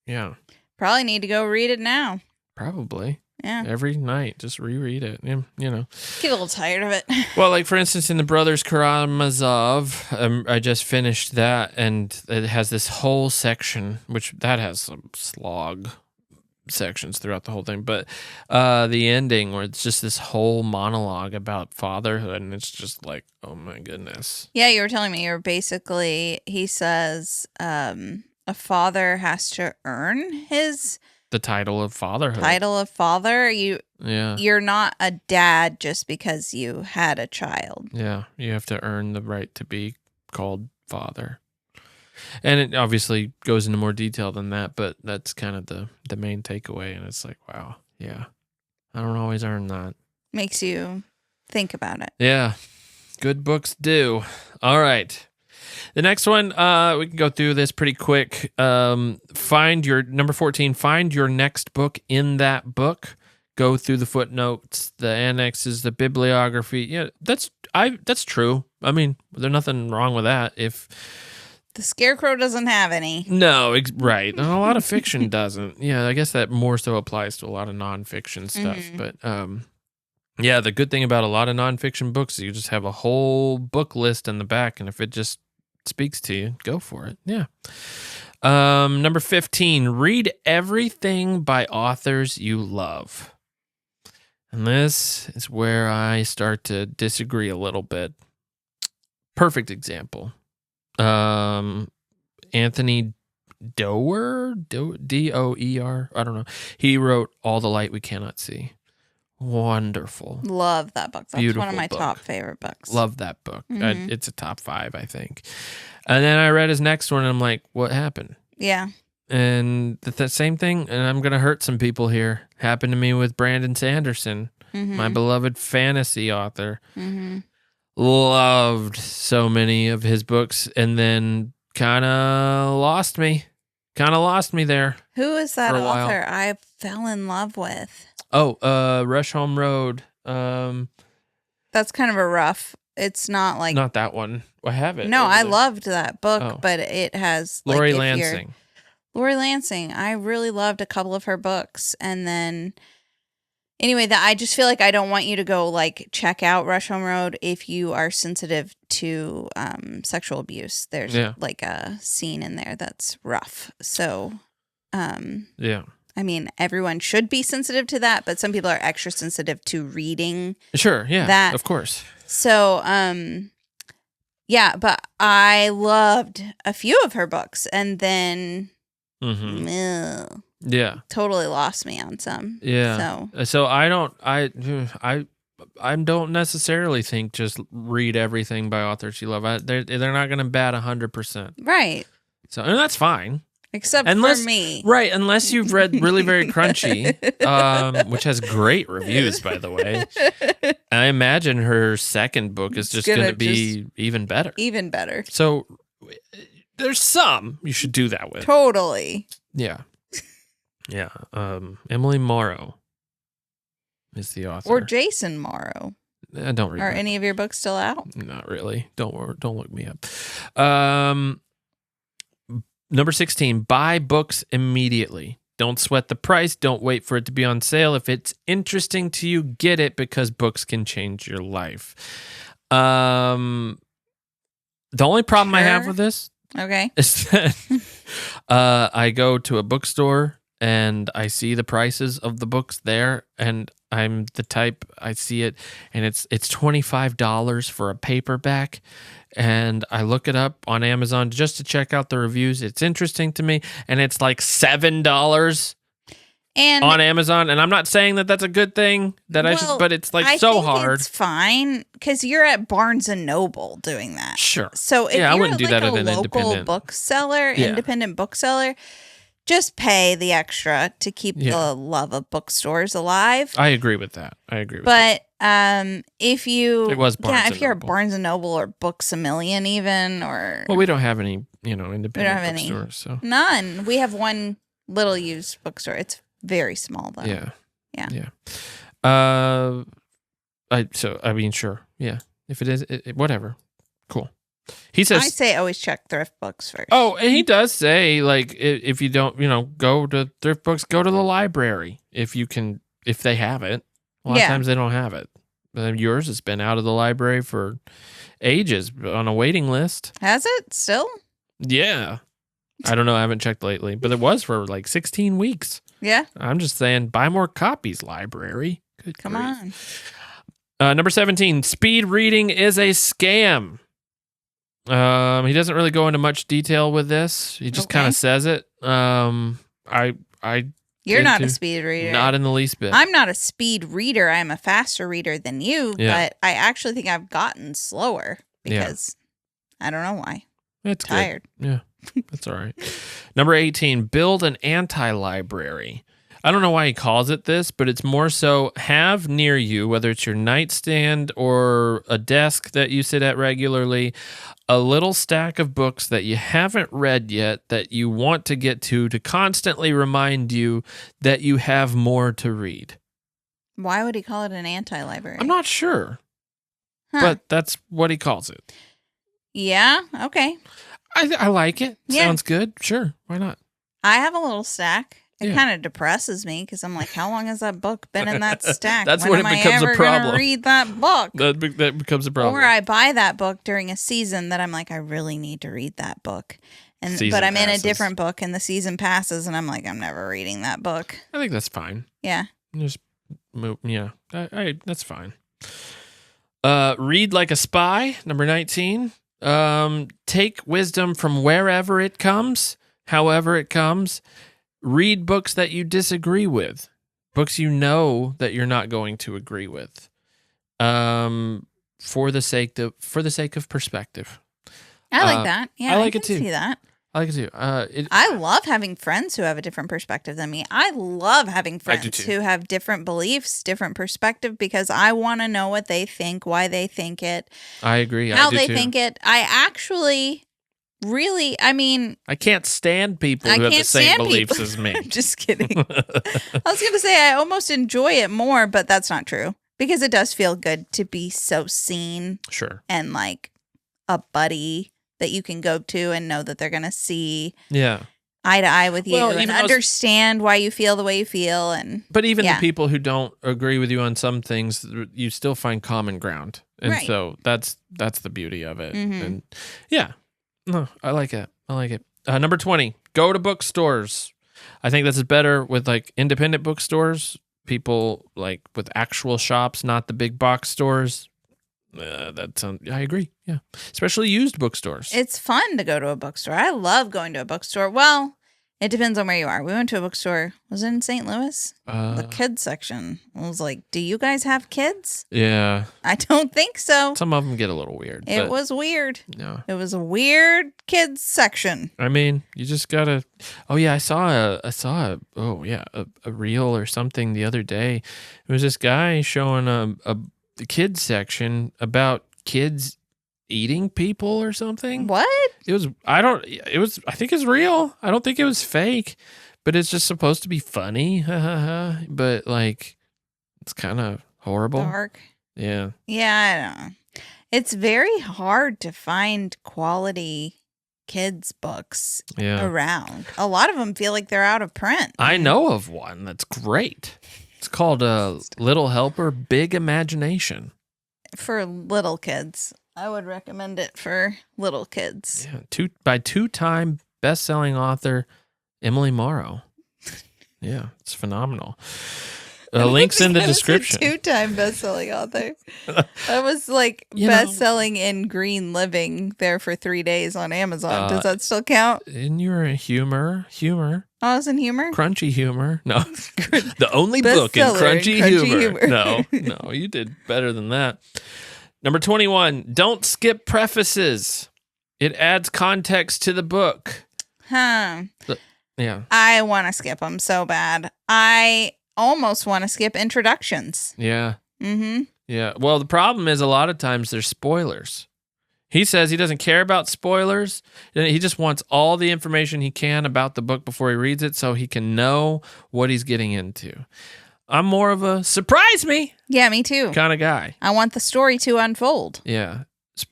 Yeah. Probably need to go read it now. Probably. Yeah. Every night, just reread it. Get a little tired of it. Well, like, for instance, in the Brothers Karamazov, I just finished that, and it has this whole section, which that has some slog sections throughout the whole thing, but the ending where it's just this whole monologue about fatherhood, and it's just like, oh my goodness. Yeah, you were telling me he says a father has to earn the title of fatherhood. You're not a dad just because you had a child. Yeah, you have to earn the right to be called father. And it obviously goes into more detail than that, but that's kind of the main takeaway. And it's like, wow, yeah, I don't always earn that. Makes you think about it. Yeah, good books do. All right. The next one, we can go through this pretty quick. Find your number 14. Find your next book in that book. Go through the footnotes, the annexes, the bibliography. Yeah, that's true. I mean, there's nothing wrong with that. If the Scarecrow doesn't have any, no, right, and a lot of fiction doesn't. Yeah, I guess that more so applies to a lot of nonfiction stuff. Mm-hmm. But yeah, the good thing about a lot of nonfiction books is you just have a whole book list in the back, and if it just speaks to you, go for it. Yeah. Number 15, read everything by authors you love. And this is where I start to disagree a little bit. Perfect example. Anthony Doerr, Doer, I don't know. He wrote All the Light We Cannot See. Wonderful. Love that book. That's beautiful one of my book. Top favorite books. Love that book. Mm-hmm. It's a top 5, I think. And then I read his next one, and I'm like, what happened? Yeah. And the same thing, and I'm going to hurt some people here, happened to me with Brandon Sanderson, my beloved fantasy author. Mm-hmm. Loved so many of his books, and then kind of lost me there. Who is that author I fell in love with? Oh, Rush Home Road. That's kind of a rough. It's not like not that one. I have it. No, I loved that book, but it has Lori Lansing. Lori Lansing. I really loved a couple of her books, and then anyway, I just feel like I don't want you to go like check out Rush Home Road if you are sensitive to sexual abuse. There's like a scene in there that's rough. So, yeah. I mean, everyone should be sensitive to that, but some people are extra sensitive to reading. Sure, yeah, that. Of course. So, yeah, but I loved a few of her books, and then, yeah, totally lost me on some. Yeah. So I I don't necessarily think just read everything by authors you love. They're not going to bat 100%. Right. So, and that's fine. Except for me. Right, unless you've read Really Very Crunchy, which has great reviews, by the way. I imagine her second book is just going to be even better. Even better. So there's some you should do that with. Totally. Yeah. Yeah. Emily Morrow is the author. Or Jason Morrow. I don't read. Are any of your books still out? Not really. Don't look me up. Number 16, buy books immediately. Don't sweat the price. Don't wait for it to be on sale. If it's interesting to you, get it, because books can change your life. The only problem I have with this is that I go to a bookstore and I see the prices of the books there, and I'm the type, I see it, and it's $25 for a paperback, and I look it up on Amazon just to check out the reviews. It's interesting to me, and it's like $7 on Amazon, and I'm not saying that that's a good thing, but it's like so hard. It's fine because you're at Barnes and Noble doing that. Sure. So if I you're wouldn't do that at an independent bookseller, just pay the extra to keep the love of bookstores alive. I agree with that. But if you, it was Barnes if you're at Barnes and Noble or Books A Million, even, or we don't have any, independent bookstores. So none. We have one little used bookstore. It's very small though. Yeah. Sure. Yeah. If it is, whatever. Cool. He says, I say always check thrift books first. Oh, and he does say, like, if you don't, go to thrift books, go to the library if they have it. A lot of times they don't have it. Yours has been out of the library for ages on a waiting list. Has it still? Yeah. I don't know. I haven't checked lately, but it was for like 16 weeks. Yeah. I'm just saying, buy more copies, library. Good Come grief. On. Number 17, speed reading is a scam. He doesn't really go into much detail with this. He just kind of says it. You're not a speed reader. Not in the least bit. I'm not a speed reader. I'm a faster reader than you, but I actually think I've gotten slower because I don't know why. It's tired. Good. Yeah, that's all right. Number 18, build an anti-library. I don't know why he calls it this, but it's more so have near you, whether it's your nightstand or a desk that you sit at regularly, a little stack of books that you haven't read yet that you want to get to constantly remind you that you have more to read. Why would he call it an anti-library? I'm not sure, but that's what he calls it. Yeah, okay. I like it. Sounds good. Sure, why not? I have a little stack. It kind of depresses me because I'm like, how long has that book been in that stack? That's when it becomes a problem. Read that book. That becomes a problem. Or I buy that book during a season that I'm like, I really need to read that book, but I'm in a different book and the season passes and I'm like, I'm never reading that book. I think that's fine. Yeah. Just move. Yeah, that's fine. Read like a spy. Number 19. Take wisdom from wherever it comes, however it comes. Read books that you disagree with, books you know that you're not going to agree with, for the sake of perspective. I like that. Yeah, I like it too. See that. I like it too. I love having friends who have a different perspective than me. I love having friends who have different beliefs, different perspective, because I want to know what they think, why they think it. I agree. How they think it. I actually. Really, I mean... I can't stand people who have the same beliefs as me. I'm just kidding. I was going to say I almost enjoy it more, but that's not true. Because it does feel good to be so seen. Sure. And like a buddy that you can go to and know that they're going to see eye to eye with you and understand why you feel the way you feel. But even the people who don't agree with you on some things, you still find common ground. And so that's the beauty of it. Mm-hmm. And no, I like it. Number 20, go to bookstores. I think this is better with like independent bookstores, people like with actual shops, not the big box stores. I agree. Yeah. Especially used bookstores. It's fun to go to a bookstore. I love going to a bookstore. Well, It depends on where you are. We went to a bookstore. Was it in St. Louis? The kids section. I was like, do you guys have kids? Yeah. I don't think so. Some of them get a little weird. It was weird. No. It was a weird kids section. I mean, you just gotta. Oh yeah, I saw a reel or something the other day. It was this guy showing the kids section about kids eating people or something. What? I think it's real. I don't think it was fake, but it's just supposed to be funny. But like, it's kind of horrible. Dark. Yeah. Yeah, I don't know. It's very hard to find quality kids books around. A lot of them feel like they're out of print. I know of one that's great. It's called Little Helper, Big Imagination. For little kids. I would recommend it for little kids. Yeah, by two-time best-selling author Emily Morrow. Yeah, it's phenomenal. Links in the description. Two-time best-selling author. That was like best-selling in Green Living there for 3 days on Amazon. Does that still count? And you were in humor. Oh, I was in humor? Crunchy humor. No. The only book in crunchy humor. No, you did better than that. Number 21, don't skip prefaces. It adds context to the book. Yeah. I want to skip them so bad. I almost want to skip introductions. Yeah. Mm-hmm. Yeah. Well, the problem is a lot of times there's spoilers. He says he doesn't care about spoilers. He just wants all the information he can about the book before he reads it so he can know what he's getting into. I'm more of a surprise me. Yeah, me too. Kind of guy. I want the story to unfold. Yeah.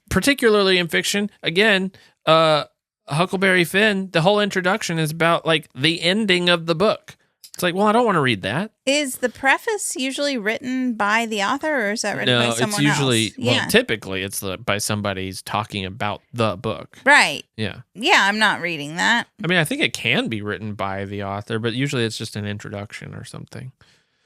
Particularly in fiction. Again, Huckleberry Finn, the whole introduction is about like the ending of the book. It's like, well, I don't want to read that. Is the preface usually written by the author or is that written by someone else? No, it's usually, well, typically it's by somebody who's talking about the book. Right. Yeah. Yeah, I'm not reading that. I mean, I think it can be written by the author, but usually it's just an introduction or something.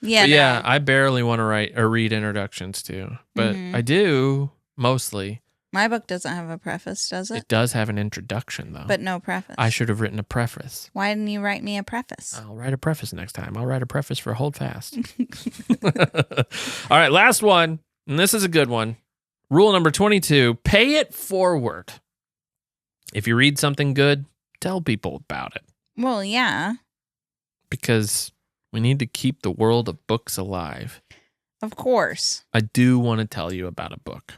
Yeah. But yeah, I barely want to write or read introductions too, but I do mostly. My book doesn't have a preface, does it? It does have an introduction, though. But no preface. I should have written a preface. Why didn't you write me a preface? I'll write a preface next time. I'll write a preface for Hold Fast. All right, last one. And this is a good one. Rule number 22, pay it forward. If you read something good, tell people about it. Well, yeah. Because we need to keep the world of books alive. Of course. I do want to tell you about a book.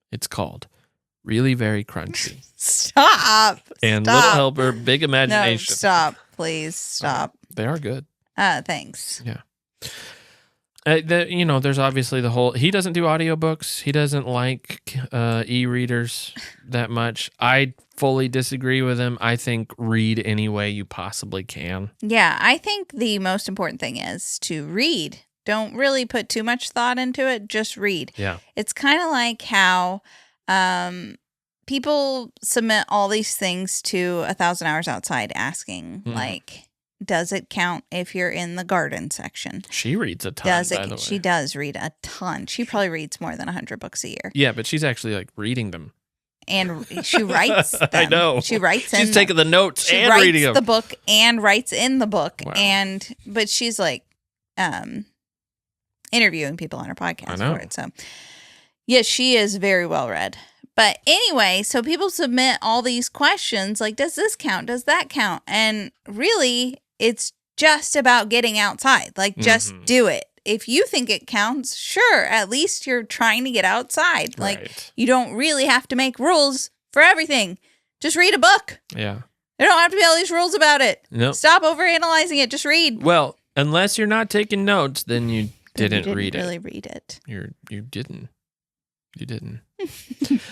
It's called Really Very Crunchy. Stop. And Little Helper, Big Imagination. No, stop. Please stop. They are good. Thanks. Yeah. There's obviously the whole... He doesn't do audiobooks. He doesn't like e-readers that much. I fully disagree with him. I think read any way you possibly can. Yeah, I think the most important thing is to read. Don't really put too much thought into it. Just read. Yeah. It's kind of like how people submit all these things to 1,000 Hours Outside asking, like, does it count if you're in the garden section? She reads a ton, by the way. She does read a ton. She probably reads more than 100 books a year. Yeah, but she's actually, like, reading them. And she writes them. I know. She writes She's taking the notes and reading them. She writes the book and writes in the book. Wow. But she's, like... interviewing people on her podcast for it. So, yes, she is very well read. But anyway, so people submit all these questions like, does this count? Does that count? And really, it's just about getting outside. Like, just do it. If you think it counts, sure, at least you're trying to get outside. Like, you don't really have to make rules for everything. Just read a book. Yeah. There don't have to be all these rules about it. Nope. Stop overanalyzing it. Just read. Well, unless you're not taking notes, then you didn't read it. Really read it. You didn't. You didn't.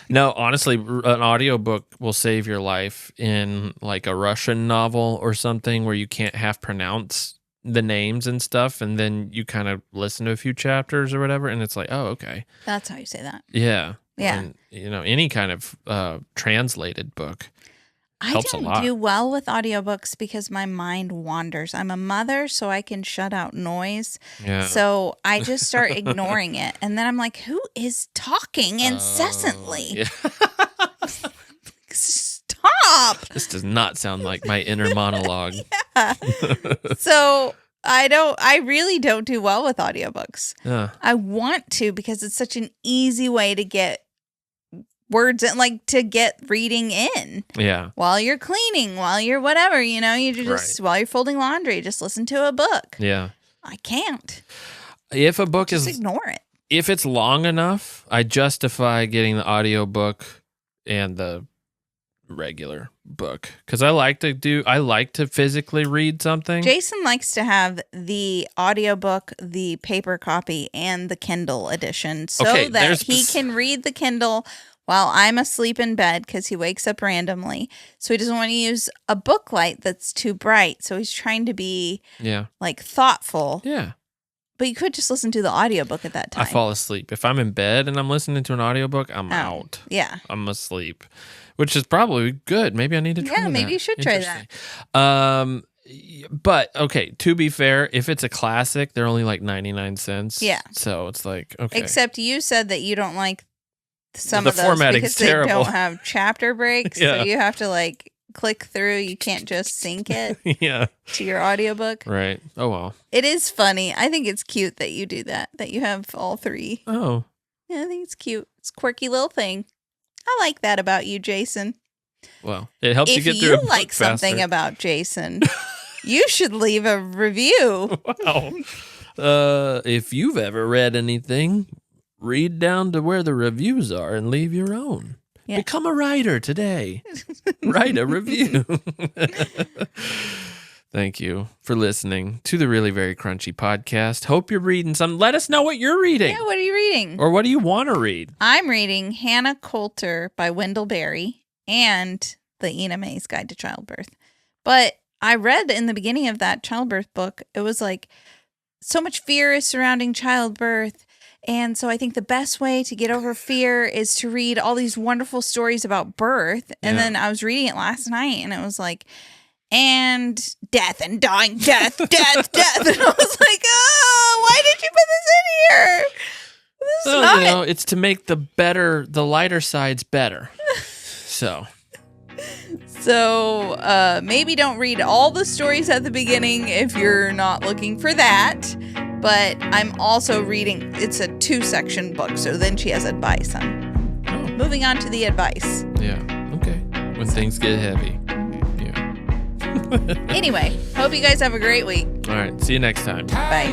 No, honestly, an audiobook will save your life in like a Russian novel or something where you can't half pronounce the names and stuff, and then you kind of listen to a few chapters or whatever, and it's like, oh, okay. That's how you say that. Yeah. Yeah. And, any kind of translated book. I don't do well with audiobooks because my mind wanders. I'm a mother, so I can shut out noise. Yeah. So I just start ignoring it. And then I'm like, who is talking incessantly? Yeah. Stop. Stop. This does not sound like my inner monologue. So I really don't do well with audiobooks. I want to because it's such an easy way to get words and like to get reading in. Yeah. While you're cleaning, while you're whatever, you just while you're folding laundry, just listen to a book. Yeah. I can't. If a book just ignore it. If it's long enough, I justify getting the audiobook and the regular book because I like to physically read something. Jason likes to have the audiobook, the paper copy, and the Kindle edition so that he can read the Kindle while I'm asleep in bed because he wakes up randomly. So he doesn't want to use a book light that's too bright. So he's trying to be like thoughtful. Yeah. But you could just listen to the audiobook at that time. I fall asleep. If I'm in bed and I'm listening to an audiobook, I'm out. Yeah. I'm asleep, which is probably good. Maybe I need to try that. Yeah, maybe you should try that. But, okay, to be fair, if it's a classic, they're only like 99 cents. Yeah. So it's like, okay. Except you said that you don't like some of those formatting's because terrible. They don't have chapter breaks. So you have to like click through. You can't just sync it to your audiobook. Right. Oh, well. It is funny. I think it's cute that you do that you have all three. Oh. Yeah, I think it's cute. It's a quirky little thing. I like that about you, Jason. Well, it helps you get through a book If you like something faster. about Jason, you should leave a review. Wow. If you've ever read anything, read down to where the reviews are and leave your own. Yeah. Become a writer today. Write a review. Thank you for listening to the Really Very Crunchy podcast. Hope you're reading some. Let us know what you're reading. Yeah, what are you reading? Or what do you want to read? I'm reading Hannah Coulter by Wendell Berry and The Ina May's Guide to Childbirth. But I read in the beginning of that childbirth book, it was like so much fear is surrounding childbirth. And so I think the best way to get over fear is to read all these wonderful stories about birth. And then I was reading it last night and it was like, and death and dying, death. And I was like, oh, why did you put this in here? This is not... it's to make the lighter sides better. So maybe don't read all the stories at the beginning if you're not looking for that. But I'm also reading, it's a 2-section book, so then she has advice. I'm moving on to the advice. Yeah, okay. When things get heavy. Yeah. Anyway, hope you guys have a great week. All right, see you next time. Bye.